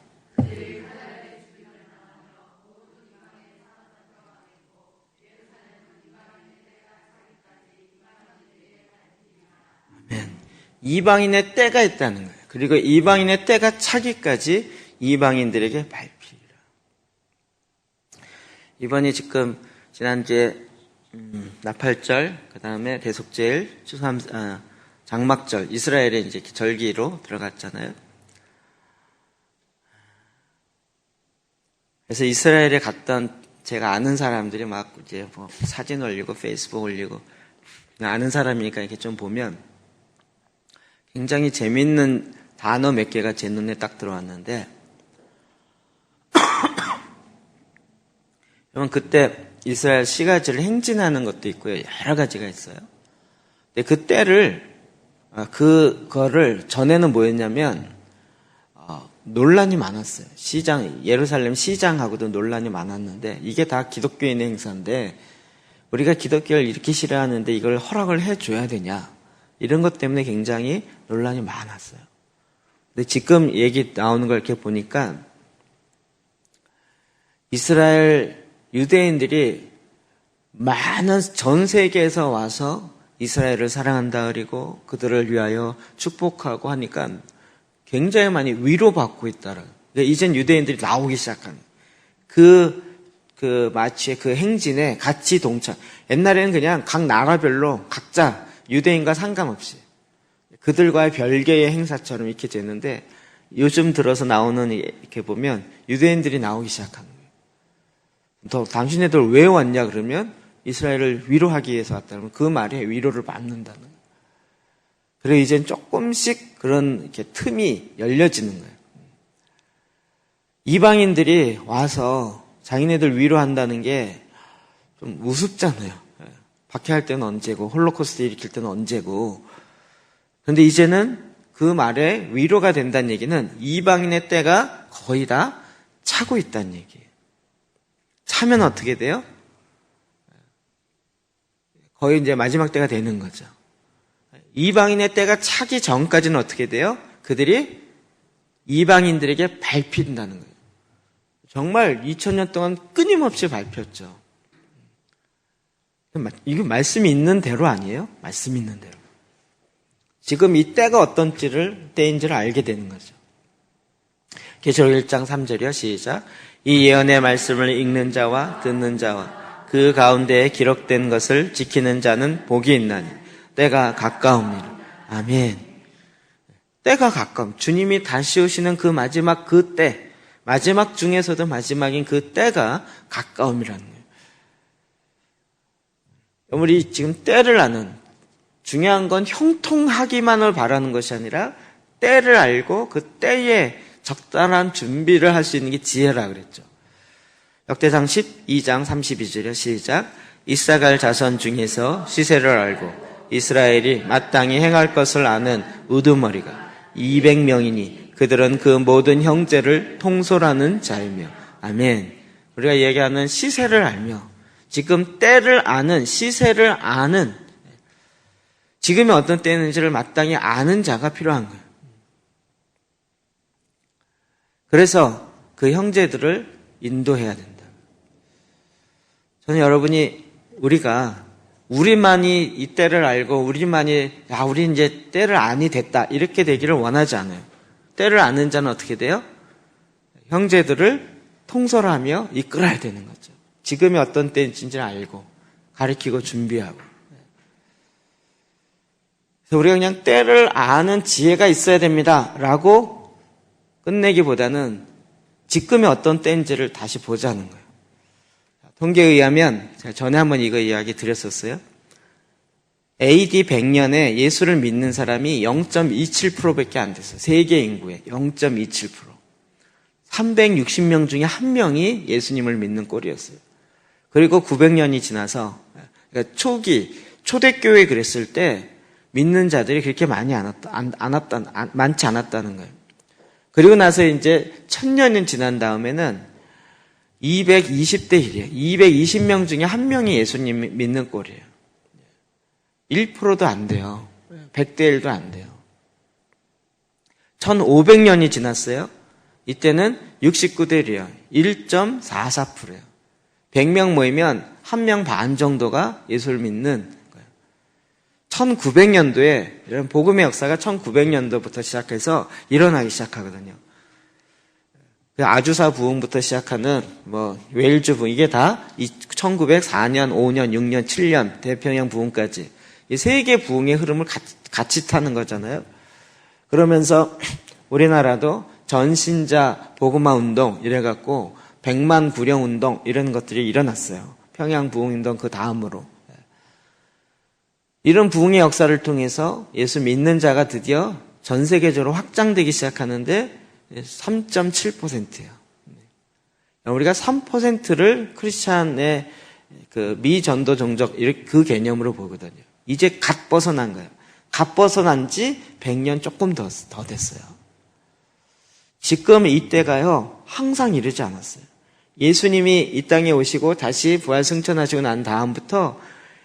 [SPEAKER 1] 이방인의 때가 있다는 거예요. 그리고 이방인의 때가 차기까지 이방인들에게 밟히리라. 이번이 지금 지난주에 나팔절, 그 다음에 대속제일, 장막절, 이스라엘에 이제 절기로 들어갔잖아요. 그래서 이스라엘에 갔던 제가 아는 사람들이 막 이제 뭐 사진 올리고 페이스북 올리고, 아는 사람이니까 이렇게 좀 보면 굉장히 재밌는 단어 몇 개가 제 눈에 딱 들어왔는데, 여러분 그때 이스라엘 시가지를 행진하는 것도 있고요. 여러 가지가 있어요. 근데 그 때를, 그거를 전에는 뭐였냐면, 논란이 많았어요. 예루살렘 시장하고도 논란이 많았는데, 이게 다 기독교인의 행사인데, 우리가 기독교를 이렇게 싫어하는데 이걸 허락을 해줘야 되냐. 이런 것 때문에 굉장히 논란이 많았어요. 근데 지금 얘기 나오는 걸 이렇게 보니까 이스라엘 유대인들이 많은 전 세계에서 와서 이스라엘을 사랑한다 그리고 그들을 위하여 축복하고 하니까 굉장히 많이 위로받고 있다는. 그러니까 이젠 유대인들이 나오기 시작한 마치 그 행진에 같이 동참. 옛날에는 그냥 각 나라별로 각자 유대인과 상관없이 그들과의 별개의 행사처럼 이렇게 됐는데, 요즘 들어서 나오는 이렇게 보면 유대인들이 나오기 시작하는 거예요. 당신네들 왜 왔냐 그러면 이스라엘을 위로하기 위해서 왔다면 그 말에 위로를 받는다는 거예요. 그래서 이젠 조금씩 그런 이렇게 틈이 열려지는 거예요. 이방인들이 와서 자기네들 위로한다는 게 좀 우습잖아요. 박해할 때는 언제고, 홀로코스트 일으킬 때는 언제고. 그런데 이제는 그 말에 위로가 된다는 얘기는 이방인의 때가 거의 다 차고 있다는 얘기예요. 차면 어떻게 돼요? 거의 이제 마지막 때가 되는 거죠. 이방인의 때가 차기 전까지는 어떻게 돼요? 그들이 이방인들에게 밟힌다는 거예요. 정말 2000년 동안 끊임없이 밟혔죠. 이거 말씀이 있는 대로 아니에요? 말씀이 있는 대로. 지금 이 때가 어떤 때인지를 알게 되는 거죠. 계시록 1장 3절이요. 시작. 이 예언의 말씀을 읽는 자와 듣는 자와 그 가운데에 기록된 것을 지키는 자는 복이 있나니 때가 가까움이라. 아멘. 때가 가까움. 주님이 다시 오시는 그 마지막 그 때, 마지막 중에서도 마지막인 그 때가 가까움이라는 거예요. 우리 지금 때를 아는, 중요한 건 형통하기만을 바라는 것이 아니라 때를 알고 그 때에 적당한 준비를 할 수 있는 게 지혜라 그랬죠. 역대상 12장 32절이요. 시작. 이사갈 자손 중에서 시세를 알고 이스라엘이 마땅히 행할 것을 아는 우두머리가 200명이니 그들은 그 모든 형제를 통솔하는 자이며. 아멘. 우리가 얘기하는 시세를 알며, 지금 때를 아는, 시세를 아는, 지금이 어떤 때인지를 마땅히 아는 자가 필요한 거예요. 그래서 그 형제들을 인도해야 된다. 저는 우리만이 이 때를 알고 우리 이제 때를 아니 됐다 이렇게 되기를 원하지 않아요. 때를 아는 자는 어떻게 돼요? 형제들을 통솔하며 이끌어야 되는 거죠. 지금이 어떤 때인지를 알고 가르치고 준비하고. 그래서 우리가 그냥 때를 아는 지혜가 있어야 됩니다 라고 끝내기보다는 지금이 어떤 때인지를 다시 보자는 거예요. 통계에 의하면 제가 전에 한번 이거 이야기 드렸었어요. AD 100년에 예수를 믿는 사람이 0.27%밖에 안 됐어요. 세계 인구의 0.27%. 360명 중에 1명이 예수님을 믿는 꼴이었어요. 그리고 900년이 지나서, 그러니까 초대교회 그랬을 때 믿는 자들이 그렇게 많지 않았다는 거예요. 그리고 나서 이제 1000년이 지난 다음에는 220대 1이에요. 220명 중에 1명이 예수님 믿는 꼴이에요. 1%도 안 돼요. 100대 1도 안 돼요. 1500년이 지났어요. 이때는 69대 1이에요. 1.44%예요. 100명 모이면 1명 반 정도가 예수를 믿는 거예요. 1900년도에 이런 복음의 역사가 1900년도부터 시작해서 일어나기 시작하거든요. 아주사 부흥부터 시작하는 웨일즈 부흥, 이게 다 1904년, 5년, 6년, 7년 태평양 부흥까지 이 세계 부흥의 흐름을 같이 타는 거잖아요. 그러면서 우리나라도 전신자 복음화 운동 이래갖고 100만 구령 운동 이런 것들이 일어났어요. 평양 부흥 운동 그 다음으로. 이런 부흥의 역사를 통해서 예수 믿는 자가 드디어 전 세계적으로 확장되기 시작하는데 3.7%예요. 우리가 3%를 크리스찬의 그 미전도 종족 그 개념으로 보거든요. 이제 갓 벗어난 거예요. 갓 벗어난 지 100년 조금 더 됐어요. 지금 이때가요 항상 이러지 않았어요. 예수님이 이 땅에 오시고 다시 부활 승천하시고 난 다음부터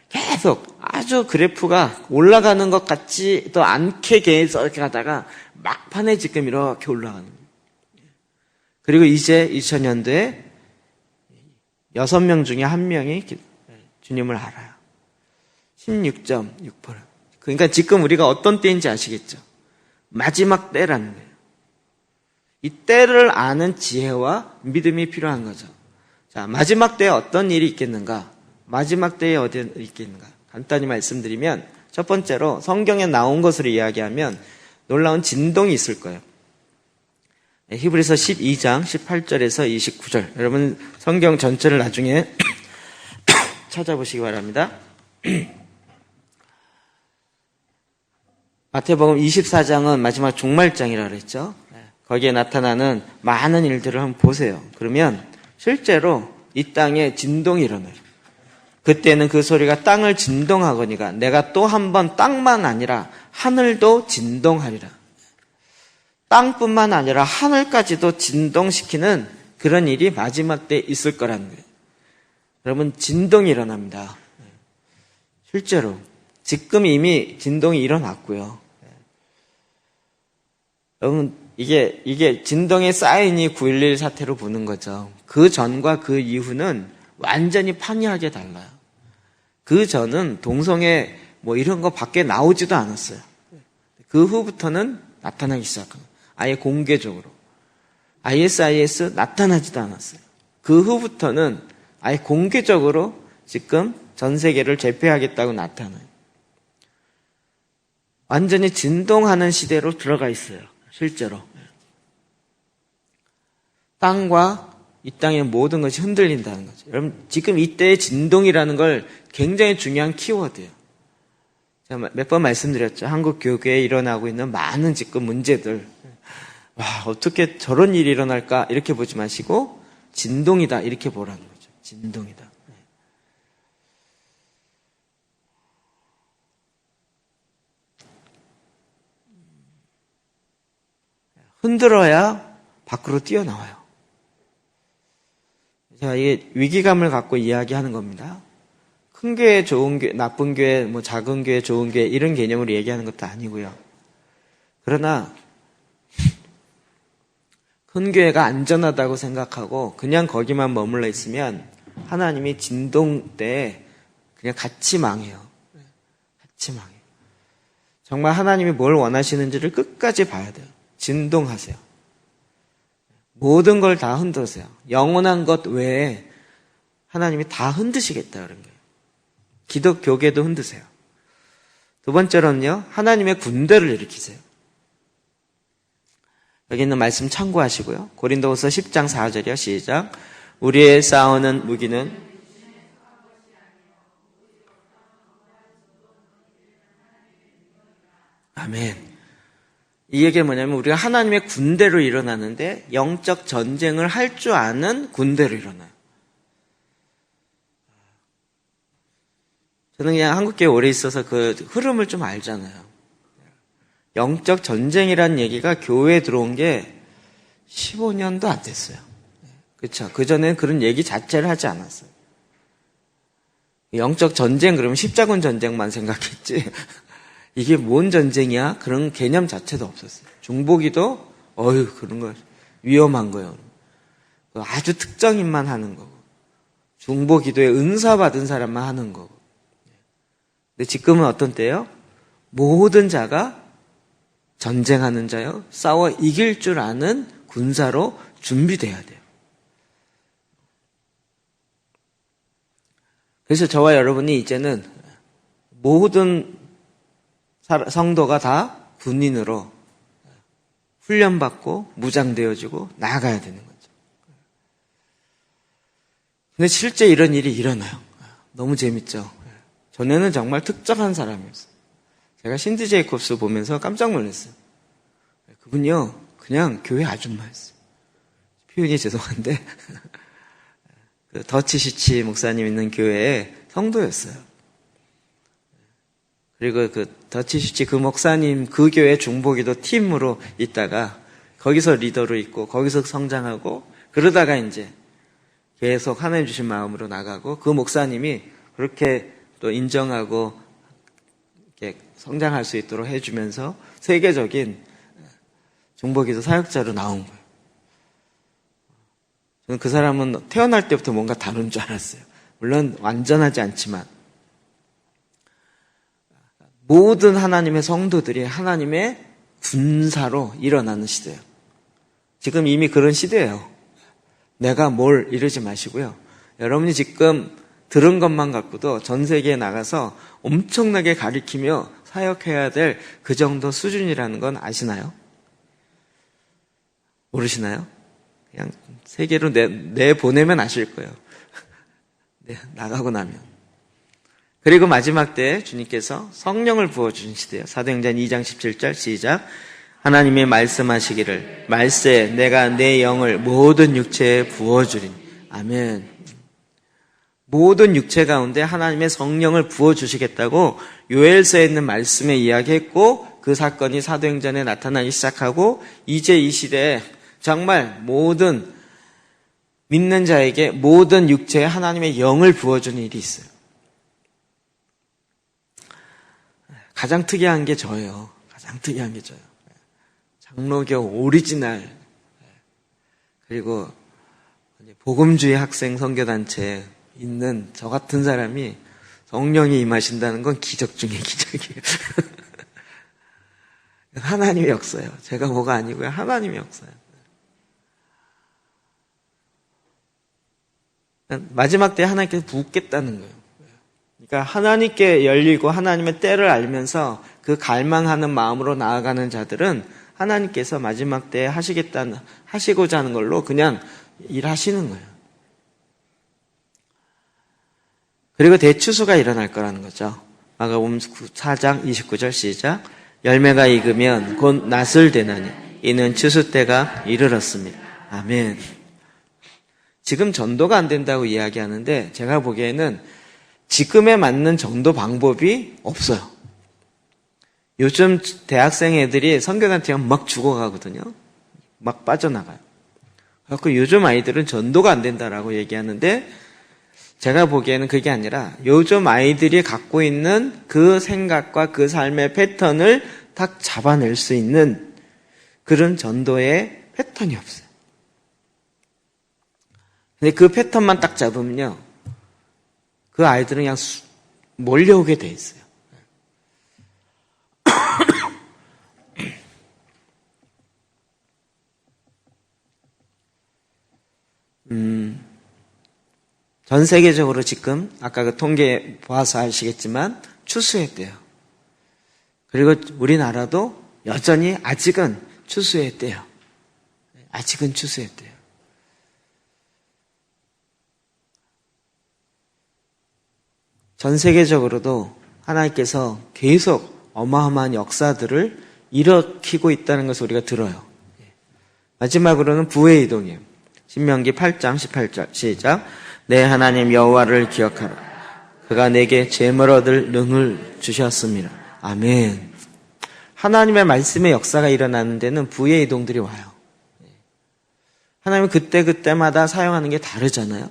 [SPEAKER 1] 계속 아주 그래프가 올라가는 것 같지도 않게 계속 이렇게 가다가 막판에 지금 이렇게 올라가는 거예요. 그리고 이제 2000년도에 6명 중에 1명이 주님을 알아요. 16.6%. 그러니까 지금 우리가 어떤 때인지 아시겠죠? 마지막 때라는 거예요. 이 때를 아는 지혜와 믿음이 필요한 거죠. 자, 마지막 때에 어떤 일이 있겠는가? 마지막 때에 어디 있겠는가? 간단히 말씀드리면 첫 번째로 성경에 나온 것으로 이야기하면 놀라운 진동이 있을 거예요. 히브리서 12장 18절에서 29절. 여러분 성경 전체를 나중에 찾아보시기 바랍니다. 마태복음 24장은 마지막 종말장이라고 그랬죠. 거기에 나타나는 많은 일들을 한번 보세요. 그러면 실제로 이 땅에 진동이 일어나요. 그때는 그 소리가 땅을 진동하거니와 내가 또 한 번 땅만 아니라 하늘도 진동하리라. 땅뿐만 아니라 하늘까지도 진동시키는 그런 일이 마지막 때 있을 거라는 거예요. 여러분 진동이 일어납니다. 실제로 지금 이미 진동이 일어났고요. 여러분 이게 진동의 사인이 9.11 사태로 보는 거죠. 그 전과 그 이후는 완전히 판이하게 달라요. 그 전은 동성애 뭐 이런 거 밖에 나오지도 않았어요. 그 후부터는 나타나기 시작한 거예요. 아예 공개적으로. ISIS 나타나지도 않았어요. 그 후부터는 아예 공개적으로 지금 전 세계를 제패하겠다고 나타나요. 완전히 진동하는 시대로 들어가 있어요. 실제로. 땅과 이 땅의 모든 것이 흔들린다는 거죠. 여러분, 지금 이때의 진동이라는 걸 굉장히 중요한 키워드예요. 제가 몇 번 말씀드렸죠. 한국 교회에 일어나고 있는 많은 지금 문제들. 와, 어떻게 저런 일이 일어날까? 이렇게 보지 마시고, 진동이다. 이렇게 보라는 거죠. 진동이다. 흔들어야 밖으로 뛰어나와요. 제가 이게 위기감을 갖고 이야기하는 겁니다. 큰 교회, 좋은 교회, 나쁜 교회, 뭐 작은 교회, 좋은 교회 이런 개념으로 얘기하는 것도 아니고요. 그러나 큰 교회가 안전하다고 생각하고 그냥 거기만 머물러 있으면 하나님이 진동 때 그냥 같이 망해요. 같이 망해요. 정말 하나님이 뭘 원하시는지를 끝까지 봐야 돼요. 진동하세요. 모든 걸 다 흔드세요. 영원한 것 외에 하나님이 다 흔드시겠다 그런 거예요. 기독교계도 흔드세요. 두 번째로는요, 하나님의 군대를 일으키세요. 여기 있는 말씀 참고하시고요. 고린도후서 10장 4절이요. 시작. 우리의 싸우는 무기는 아멘. 이 얘기는 뭐냐면 우리가 하나님의 군대로 일어나는데 영적 전쟁을 할 줄 아는 군대로 일어나요. 저는 그냥 한국교회 오래 있어서 그 흐름을 좀 알잖아요. 영적 전쟁이라는 얘기가 교회에 들어온 게 15년도 안 됐어요. 그렇죠. 그전엔 그런 얘기 자체를 하지 않았어요. 영적 전쟁 그러면 십자군 전쟁만 생각했지 이게 뭔 전쟁이야? 그런 개념 자체도 없었어요. 중보기도 그런 거 위험한 거예요. 아주 특정인만 하는 거고 중보기도에 은사 받은 사람만 하는 거고. 근데 지금은 어떤 때예요? 모든 자가 전쟁하는 자요. 싸워 이길 줄 아는 군사로 준비돼야 돼요. 그래서 저와 여러분이 이제는 모든 성도가 다 군인으로 훈련받고 무장되어지고 나아가야 되는 거죠. 근데 실제 이런 일이 일어나요. 너무 재밌죠. 전에는 정말 특정한 사람이었어요. 제가 신드 제이콥스 보면서 깜짝 놀랐어요. 그분이요, 그냥 교회 아줌마였어요. 표현이 죄송한데 그 더치시치 목사님 있는 교회의 성도였어요. 그리고 그 더치시치 그 목사님 그 교회 중보기도 팀으로 있다가 거기서 리더로 있고 거기서 성장하고 그러다가 이제 계속 하나님 주신 마음으로 나가고 그 목사님이 그렇게 또 인정하고 이렇게 성장할 수 있도록 해주면서 세계적인 중보기도 사역자로 나온 거예요. 저는 그 사람은 태어날 때부터 뭔가 다른 줄 알았어요. 물론 완전하지 않지만 모든 하나님의 성도들이 하나님의 군사로 일어나는 시대예요. 지금 이미 그런 시대예요. 내가 뭘 이러지 마시고요. 여러분이 지금 들은 것만 갖고도 전 세계에 나가서 엄청나게 가리키며 사역해야 될 그 정도 수준이라는 건 아시나요? 모르시나요? 그냥 세계로 내보내면 아실 거예요. 네, 나가고 나면. 그리고 마지막 때 주님께서 성령을 부어주신 시대예요. 사도행전 2장 17절 시작. 하나님이 말씀하시기를 말세 내가 내 영을 모든 육체에 부어주리니. 아멘. 모든 육체 가운데 하나님의 성령을 부어주시겠다고 요엘서에 있는 말씀에 이야기했고 그 사건이 사도행전에 나타나기 시작하고 이제 이 시대에 정말 모든 믿는 자에게 모든 육체에 하나님의 영을 부어주는 일이 있어요. 가장 특이한 게 저예요. 가장 특이한 게 저예요. 장로교 오리지널 그리고 복음주의 학생 선교단체에 있는 저 같은 사람이
[SPEAKER 2] 성령이 임하신다는 건 기적 중에 기적이에요. 하나님의 역사예요. 제가 뭐가 아니고요. 하나님의 역사예요. 마지막 때에 하나님께서 붓겠다는 거예요. 그러니까 하나님께 열리고 하나님의 때를 알면서 그 갈망하는 마음으로 나아가는 자들은 하나님께서 마지막 때에 하시고자 하는 걸로 그냥 일하시는 거예요. 그리고 대추수가 일어날 거라는 거죠. 마가복음 4장 29절 시작. 열매가 익으면 곧 낫을 대나니 이는 추수 때가 이르렀습니다. 아멘. 지금 전도가 안 된다고 이야기하는데 제가 보기에는 지금에 맞는 전도 방법이 없어요. 요즘 대학생 애들이 성경 같은 경우는 막 죽어가거든요. 막 빠져나가요. 그래서 요즘 아이들은 전도가 안 된다라고 얘기하는데 제가 보기에는 그게 아니라 요즘 아이들이 갖고 있는 그 생각과 그 삶의 패턴을 딱 잡아낼 수 있는 그런 전도의 패턴이 없어요. 근데 그 패턴만 딱 잡으면요, 그 아이들은 그냥 몰려오게 돼 있어요. 전 세계적으로 지금 아까 그 통계 보아서 아시겠지만 추수의 때예요. 그리고 우리나라도 여전히 아직은 추수의 때예요. 아직은 추수의 때예요. 전 세계적으로도 하나님께서 계속 어마어마한 역사들을 일으키고 있다는 것을 우리가 들어요. 마지막으로는 부의 이동이에요. 신명기 8장 18절 시작. 내 하나님 여호와를 기억하라. 그가 내게 재물 얻을 능을 주셨습니다. 아멘. 하나님의 말씀의 역사가 일어나는 데는 부의 이동들이 와요. 하나님은 그때마다 사용하는 게 다르잖아요.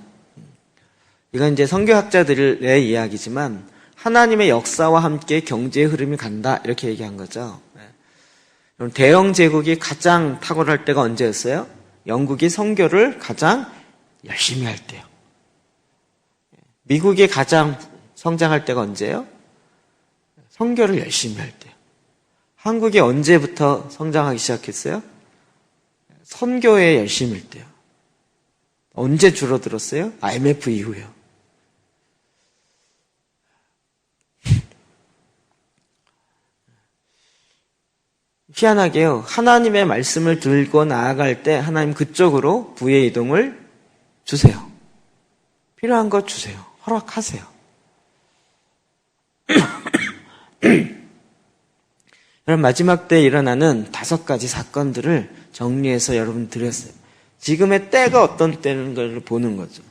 [SPEAKER 2] 이건 이제 선교학자들의 이야기지만 하나님의 역사와 함께 경제의 흐름이 간다 이렇게 얘기한 거죠. 대영 제국이 가장 탁월할 때가 언제였어요? 영국이 선교를 가장 열심히 할 때요. 미국이 가장 성장할 때가 언제예요? 선교를 열심히 할 때요. 한국이 언제부터 성장하기 시작했어요? 선교에 열심일 때요. 언제 줄어들었어요? IMF 이후요. 희한하게요. 하나님의 말씀을 들고 나아갈 때 하나님 그쪽으로 부의 이동을 주세요. 필요한 것 주세요. 허락하세요. 여러분 마지막 때에 일어나는 5가지 사건들을 정리해서 여러분 드렸어요. 지금의 때가 어떤 때인 걸 보는 거죠.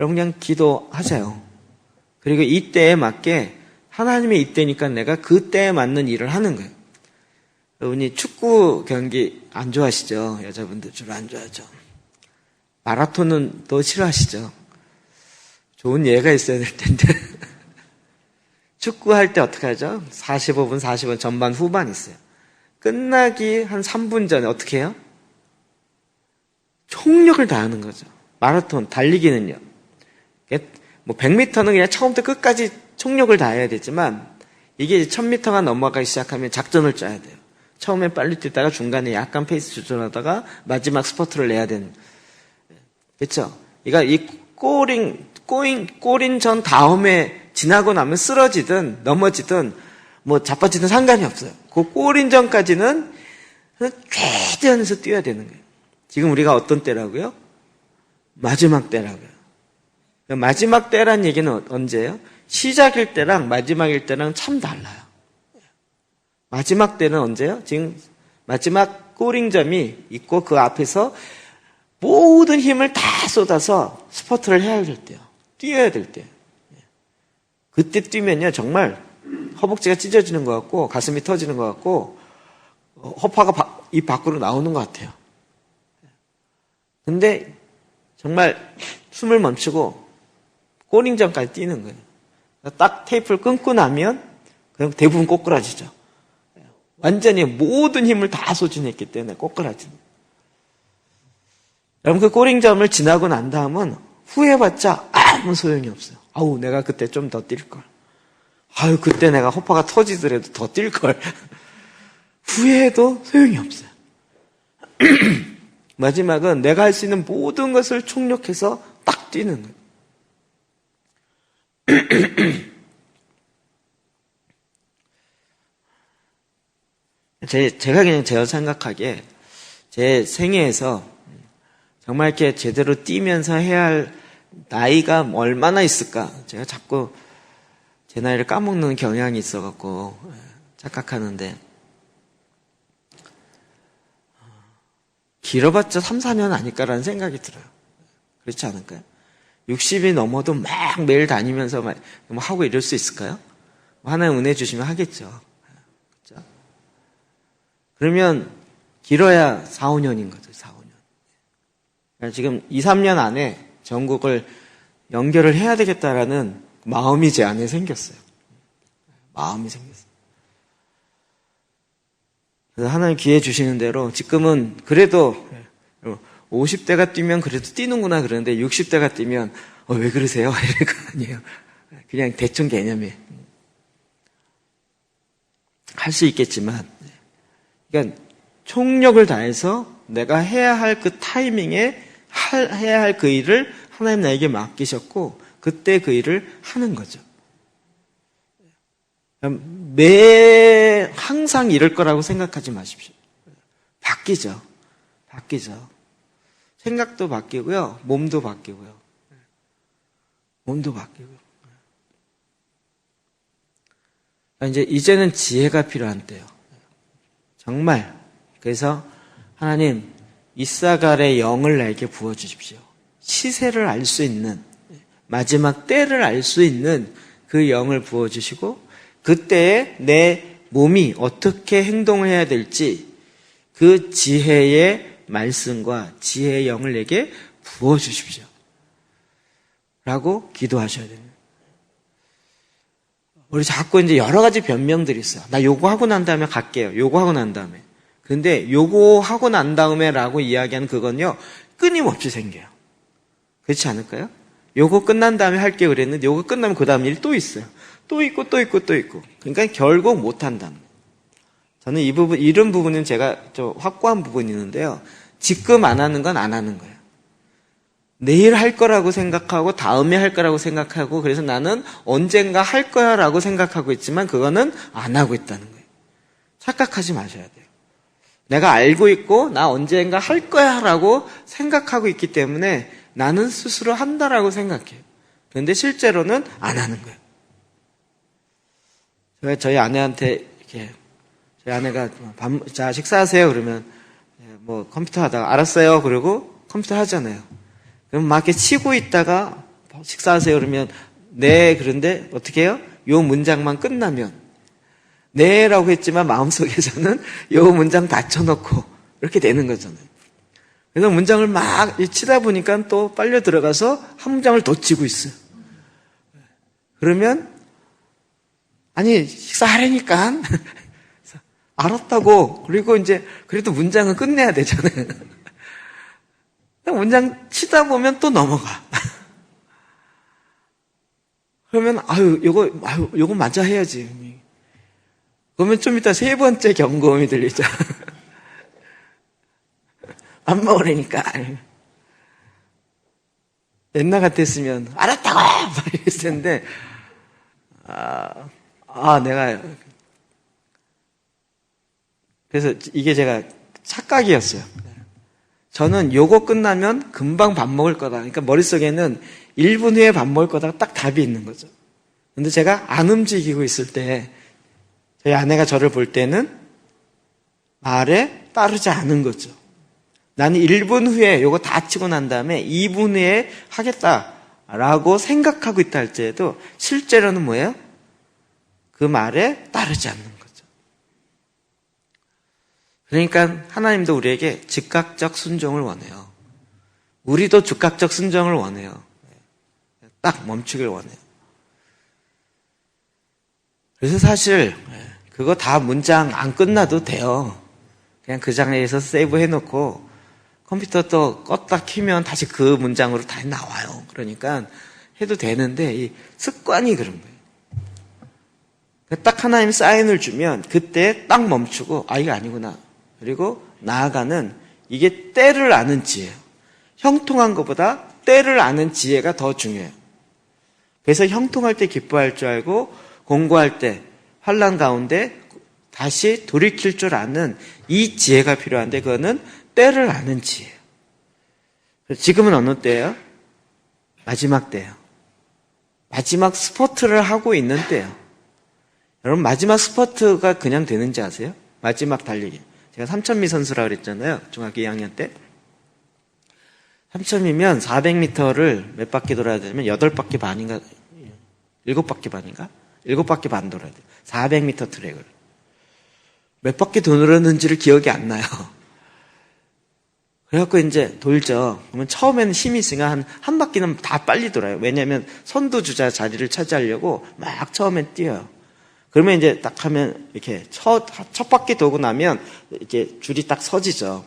[SPEAKER 2] 여러분 그냥 기도하세요. 그리고 이 때에 맞게 하나님의 이 때니까 내가 그 때에 맞는 일을 하는 거예요. 여러분이 축구 경기 안 좋아하시죠? 여자분들 주로 안 좋아하죠. 마라톤은 더 싫어하시죠? 좋은 예가 있어야 될 텐데. 축구할 때 어떻게 하죠? 45분, 40분 전반 후반 있어요. 끝나기 한 3분 전에 어떻게 해요? 총력을 다하는 거죠. 마라톤, 달리기는요. 뭐 100m는 그냥 처음부터 끝까지 총력을 다해야 되지만 이게 1000m가 넘어가기 시작하면 작전을 짜야 돼요. 처음엔 빨리 뛰다가 중간에 약간 페이스 조절하다가 마지막 스퍼트를 내야 되는. 그렇죠? 그러니까 이 꼬린 전 다음에 지나고 나면 쓰러지든 넘어지든 뭐 자빠지든 상관이 없어요. 그 꼬린 전까지는 최대한에서 뛰어야 되는 거예요. 지금 우리가 어떤 때라고요? 마지막 때라고요. 마지막 때란 얘기는 언제예요? 시작일 때랑 마지막일 때랑 참 달라요. 마지막 때는 언제요? 지금 마지막 꼬링점이 있고 그 앞에서 모든 힘을 다 쏟아서 스퍼트를 해야 될 때요. 뛰어야 될 때. 그때 뛰면요 정말 허벅지가 찢어지는 것 같고 가슴이 터지는 것 같고 허파가 입 밖으로 나오는 것 같아요. 근데 정말 숨을 멈추고 꼬링점까지 뛰는 거예요. 딱 테이프를 끊고 나면 그냥 대부분 꼬꾸라지죠. 완전히 모든 힘을 다 소진했기 때문에 꼬꾸라집니다. 여러분 그 꼬링점을 지나고 난 다음은 후회해봤자 아무 소용이 없어요. 아우, 내가 그때 좀 더 뛸걸. 아유, 그때 내가 허파가 터지더라도 더 뛸걸. 후회해도 소용이 없어요. 마지막은 내가 할 수 있는 모든 것을 총력해서 딱 뛰는 거예요. 제가 그냥 제가 생각하기에 제 생애에서 정말 이렇게 제대로 뛰면서 해야 할 나이가 얼마나 있을까? 제가 자꾸 제 나이를 까먹는 경향이 있어갖고 착각하는데 길어봤자 3, 4년 아닐까라는 생각이 들어요. 그렇지 않을까요? 60이 넘어도 막 매일 다니면서 막 하고 이럴 수 있을까요? 하나님 은혜 주시면 하겠죠. 그렇죠? 그러면 길어야 4, 5년인 거죠. 4, 5년. 그러니까 지금 2, 3년 안에 전국을 연결을 해야 되겠다라는 마음이 제 안에 생겼어요. 마음이 생겼어요. 그래서 하나님 기회 주시는 대로 지금은 그래도 50대가 뛰면 그래도 뛰는구나 그러는데 60대가 뛰면 왜 그러세요? 이럴 거 아니에요. 그냥 대충 개념에 할 수 있겠지만 그러니까 총력을 다해서 내가 해야 할 그 타이밍에 해야 할 그 일을 하나님 나에게 맡기셨고 그때 그 일을 하는 거죠. 항상 이럴 거라고 생각하지 마십시오. 바뀌죠. 생각도 바뀌고요. 몸도 바뀌고요. 이제는 지혜가 필요한 때요. 정말. 그래서 하나님, 이사갈의 영을 나에게 부어주십시오. 시세를 알 수 있는, 마지막 때를 알 수 있는 그 영을 부어주시고 그때에 내 몸이 어떻게 행동을 해야 될지 그 지혜의 말씀과 지혜의 영을 내게 부어주십시오. 라고 기도하셔야 됩니다. 우리 자꾸 이제 여러 가지 변명들이 있어요. 나 요거 하고 난 다음에 갈게요. 요거 하고 난 다음에. 근데 요거 하고 난 다음에 라고 이야기하는 그건요, 끊임없이 생겨요. 그렇지 않을까요? 요거 끝난 다음에 할게 그랬는데 요거 끝나면 그 다음 일 또 있어요. 또 있고. 그러니까 결국 못 한다는 거예요. 저는 이런 부분은 제가 좀 확고한 부분이 있는데요. 지금 안 하는 건 안 하는 거예요. 내일 할 거라고 생각하고 다음에 할 거라고 생각하고 그래서 나는 언젠가 할 거야 라고 생각하고 있지만 그거는 안 하고 있다는 거예요. 착각하지 마셔야 돼요. 내가 알고 있고 나 언젠가 할 거야 라고 생각하고 있기 때문에 나는 스스로 한다라고 생각해요. 그런데 실제로는 안 하는 거예요. 제가 저희 아내한테 이렇게 저희 아내가 자 식사하세요 그러면 뭐 컴퓨터 하다가 알았어요 그러고 컴퓨터 하잖아요. 그럼 막 이렇게 치고 있다가 식사하세요 그러면 네 그런데 어떻게 해요? 요 문장만 끝나면 네라고 했지만 마음속에서는 요 문장 닫혀놓고 이렇게 되는 거잖아요. 그래서 문장을 막 치다 보니까 또 빨려 들어가서 한 문장을 더 치고 있어요. 그러면 아니 식사하라니까 알았다고. 그리고 이제 그래도 문장은 끝내야 되잖아요. 문장 치다 보면 또 넘어가. 그러면 요거 맞아 해야지. 그러면 좀 이따 세 번째 경고음이 들리죠. 안 먹으라니까. 옛날 같았으면 알았다고 막 이랬을 텐데 내가 그래서 이게 제가 착각이었어요. 저는 요거 끝나면 금방 밥 먹을 거다. 그러니까 머릿속에는 1분 후에 밥 먹을 거다 딱 답이 있는 거죠. 근데 제가 안 움직이고 있을 때 저희 아내가 저를 볼 때는 말에 따르지 않은 거죠. 나는 1분 후에 요거 다 치고 난 다음에 2분 후에 하겠다라고 생각하고 있다 할지라도 실제로는 뭐예요? 그 말에 따르지 않는 거죠. 그러니까 하나님도 우리에게 즉각적 순종을 원해요. 우리도 즉각적 순종을 원해요. 딱 멈추길 원해요. 그래서 사실 그거 다 문장 안 끝나도 돼요. 그냥 그 장에서 세이브 해놓고 컴퓨터 또 껐다 키면 다시 그 문장으로 다시 나와요. 그러니까 해도 되는데 이 습관이 그런 거예요. 딱 하나님 사인을 주면 그때 딱 멈추고 이게 아니구나. 그리고 나아가는 이게 때를 아는 지혜예요. 형통한 것보다 때를 아는 지혜가 더 중요해요. 그래서 형통할 때 기뻐할 줄 알고 공고할 때 환난 가운데 다시 돌이킬 줄 아는 이 지혜가 필요한데 그거는 때를 아는 지혜예요. 지금은 어느 때예요? 마지막 때예요. 마지막 스퍼트를 하고 있는 때예요. 여러분 마지막 스퍼트가 그냥 되는지 아세요? 마지막 달리기. 제가 3000미 선수라고 그랬잖아요. 중학교 2학년 때. 3000이면 400m를 몇 바퀴 돌아야 되면 8바퀴 반인가 7바퀴 반인가? 7바퀴 반 돌아야 돼요. 400m 트랙을. 몇 바퀴 돌았는지를 기억이 안 나요. 그래갖고 이제 돌죠. 그러면 처음에는 힘이 있으니까 한 바퀴는 다 빨리 돌아요. 왜냐면 선두주자 자리를 차지하려고 막 처음엔 뛰어요. 그러면 이제 딱 하면 이렇게 첫 바퀴 돌고 나면 이렇게 줄이 딱 서지죠.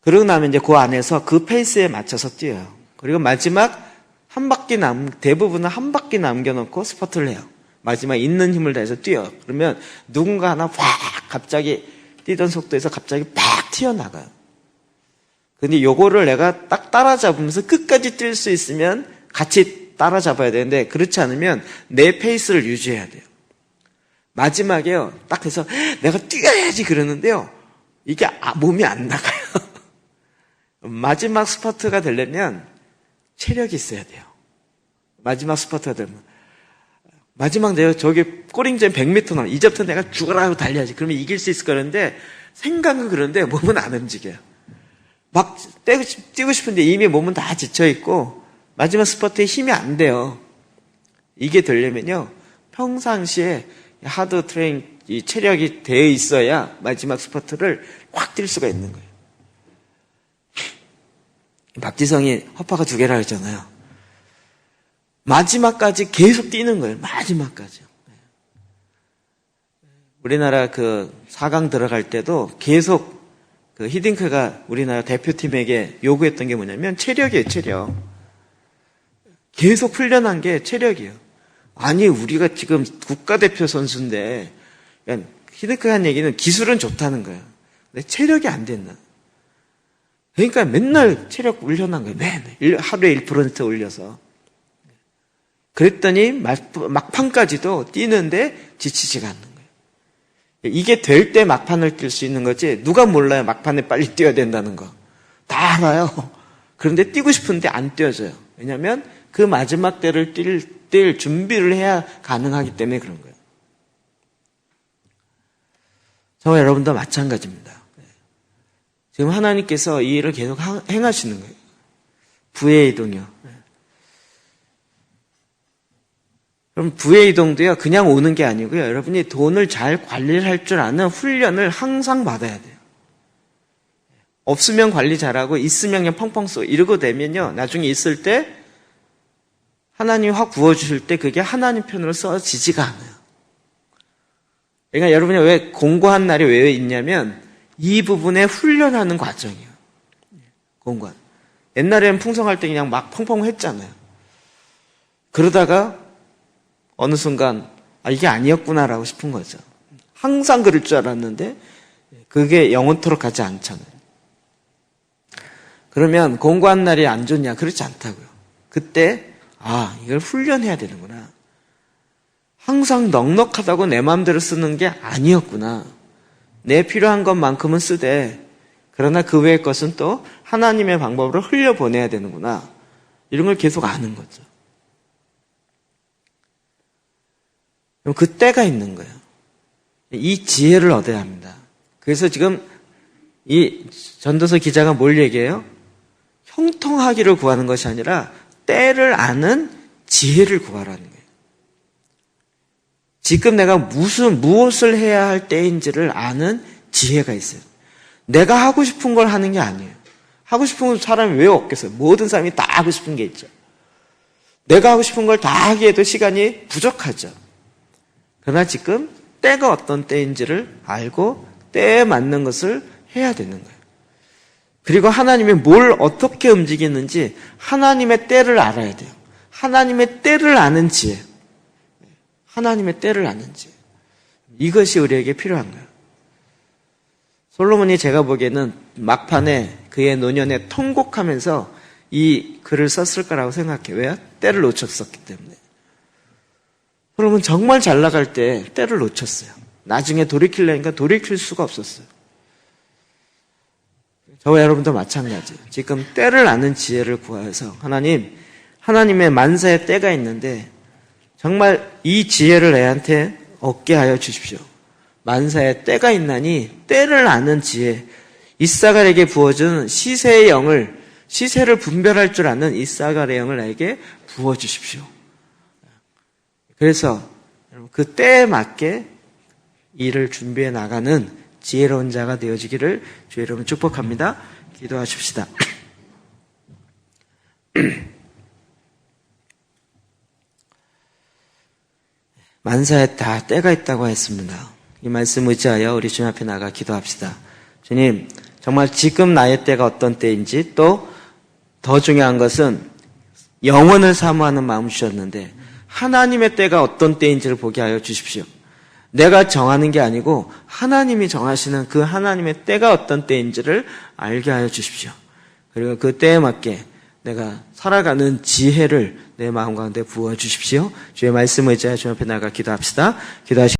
[SPEAKER 2] 그러고 나면 이제 그 안에서 그 페이스에 맞춰서 뛰어요. 그리고 마지막 대부분은 한 바퀴 남겨놓고 스퍼트를 해요. 마지막 있는 힘을 다해서 뛰어요. 그러면 누군가 하나 확 갑자기 뛰던 속도에서 갑자기 팍 튀어나가요. 근데 요거를 내가 딱 따라잡으면서 끝까지 뛸 수 있으면 같이 따라잡아야 되는데 그렇지 않으면 내 페이스를 유지해야 돼요. 마지막에요. 딱 해서 내가 뛰어야지 그러는데요. 이게 몸이 안 나가요. 마지막 스퍼트가 되려면 체력이 있어야 돼요. 마지막 스퍼트가 되면 마지막 내가 저기 꼬링전 100m 나 이제부터 내가 죽어라 하고 달려야지. 그러면 이길 수 있을 거는데 생각은 그런데 몸은 안 움직여요. 막 뛰고 싶은데 이미 몸은 다 지쳐있고 마지막 스퍼트에 힘이 안 돼요. 이게 되려면요 평상시에 하드 트레인 이 체력이 되어 있어야 마지막 스퍼트를 확 뛸 수가 있는 거예요. 박지성이 허파가 2개라 했잖아요. 마지막까지 계속 뛰는 거예요. 마지막까지. 우리나라 그 4강 들어갈 때도 계속 그 히딩크가 우리나라 대표팀에게 요구했던 게 뭐냐면 체력이에요, 체력. 계속 훈련한 게 체력이에요. 아니, 우리가 지금 국가대표 선수인데, 히딩크가 한 얘기는 기술은 좋다는 거예요. 근데 체력이 안 된다. 그러니까 맨날 체력 훈련한 거예요. 매일. 하루에 1% 올려서. 그랬더니 막판까지도 뛰는데 지치지가 않는 거예요. 이게 될 때 막판을 뛸 수 있는 거지 누가 몰라요 막판에 빨리 뛰어야 된다는 거. 다 알아요. 그런데 뛰고 싶은데 안 뛰어져요. 왜냐하면 그 마지막 때를 뛸 준비를 해야 가능하기 때문에 그런 거예요. 저와 여러분도 마찬가지입니다. 지금 하나님께서 이 일을 계속 행하시는 거예요. 부의 이동이요. 그럼 부의 이동도요, 그냥 오는 게 아니고요. 여러분이 돈을 잘 관리를 할 줄 아는 훈련을 항상 받아야 돼요. 없으면 관리 잘하고, 있으면 그냥 펑펑 쏘. 이러고 되면요, 나중에 있을 때, 하나님이 확 부어주실 때 그게 하나님 편으로 써지지가 않아요. 그러니까 여러분이 왜 공고한 날이 왜 있냐면, 이 부분에 훈련하는 과정이에요. 공고한. 옛날에는 풍성할 때 그냥 막 펑펑 했잖아요. 그러다가, 어느 순간 이게 아니었구나라고 싶은 거죠. 항상 그럴 줄 알았는데 그게 영원토록 가지 않잖아요. 그러면 공고한 날이 안 좋냐? 그렇지 않다고요. 그때 이걸 훈련해야 되는구나. 항상 넉넉하다고 내 마음대로 쓰는 게 아니었구나. 내 필요한 것만큼은 쓰되 그러나 그 외의 것은 또 하나님의 방법으로 흘려보내야 되는구나. 이런 걸 계속 아는 거죠. 그 때가 있는 거예요. 이 지혜를 얻어야 합니다. 그래서 지금 이 전도서 기자가 뭘 얘기해요? 형통하기를 구하는 것이 아니라 때를 아는 지혜를 구하라는 거예요. 지금 내가 무엇을 해야 할 때인지를 아는 지혜가 있어요. 내가 하고 싶은 걸 하는 게 아니에요. 하고 싶은 건 사람이 왜 없겠어요? 모든 사람이 다 하고 싶은 게 있죠. 내가 하고 싶은 걸 다 하기에도 시간이 부족하죠. 그러나 지금 때가 어떤 때인지를 알고 때에 맞는 것을 해야 되는 거예요. 그리고 하나님이 뭘 어떻게 움직이는지 하나님의 때를 알아야 돼요. 하나님의 때를 아는 지혜. 하나님의 때를 아는 지혜. 이것이 우리에게 필요한 거예요. 솔로몬이 제가 보기에는 막판에 그의 노년에 통곡하면서 이 글을 썼을 거라고 생각해요. 왜요? 때를 놓쳤었기 때문에. 솔로몬 정말 잘 나갈 때 때를 놓쳤어요. 나중에 돌이키려니까 돌이킬 수가 없었어요. 저와 여러분도 마찬가지예요. 지금 때를 아는 지혜를 구하여서 하나님의 만사의 때가 있는데 정말 이 지혜를 애한테 얻게 하여 주십시오. 만사의 때가 있나니 때를 아는 지혜, 이사갈에게 부어준 시세의 영을, 시세를 분별할 줄 아는 이사갈의 영을 나에게 부어주십시오. 그래서 그 때에 맞게 일을 준비해 나가는 지혜로운 자가 되어지기를 주의 이름으로 축복합니다. 기도하십시다. 만사에 다 때가 있다고 했습니다. 이 말씀 의지하여 우리 주님 앞에 나가 기도합시다. 주님, 정말 지금 나의 때가 어떤 때인지, 또 더 중요한 것은 영원을 사모하는 마음 주셨는데 하나님의 때가 어떤 때인지를 보게 하여 주십시오. 내가 정하는 게 아니고 하나님이 정하시는 그 하나님의 때가 어떤 때인지를 알게 하여 주십시오. 그리고 그 때에 맞게 내가 살아가는 지혜를 내 마음 가운데 부어 주십시오. 주의 말씀을 의지하여 주님 앞에 나가 기도합시다. 기도하시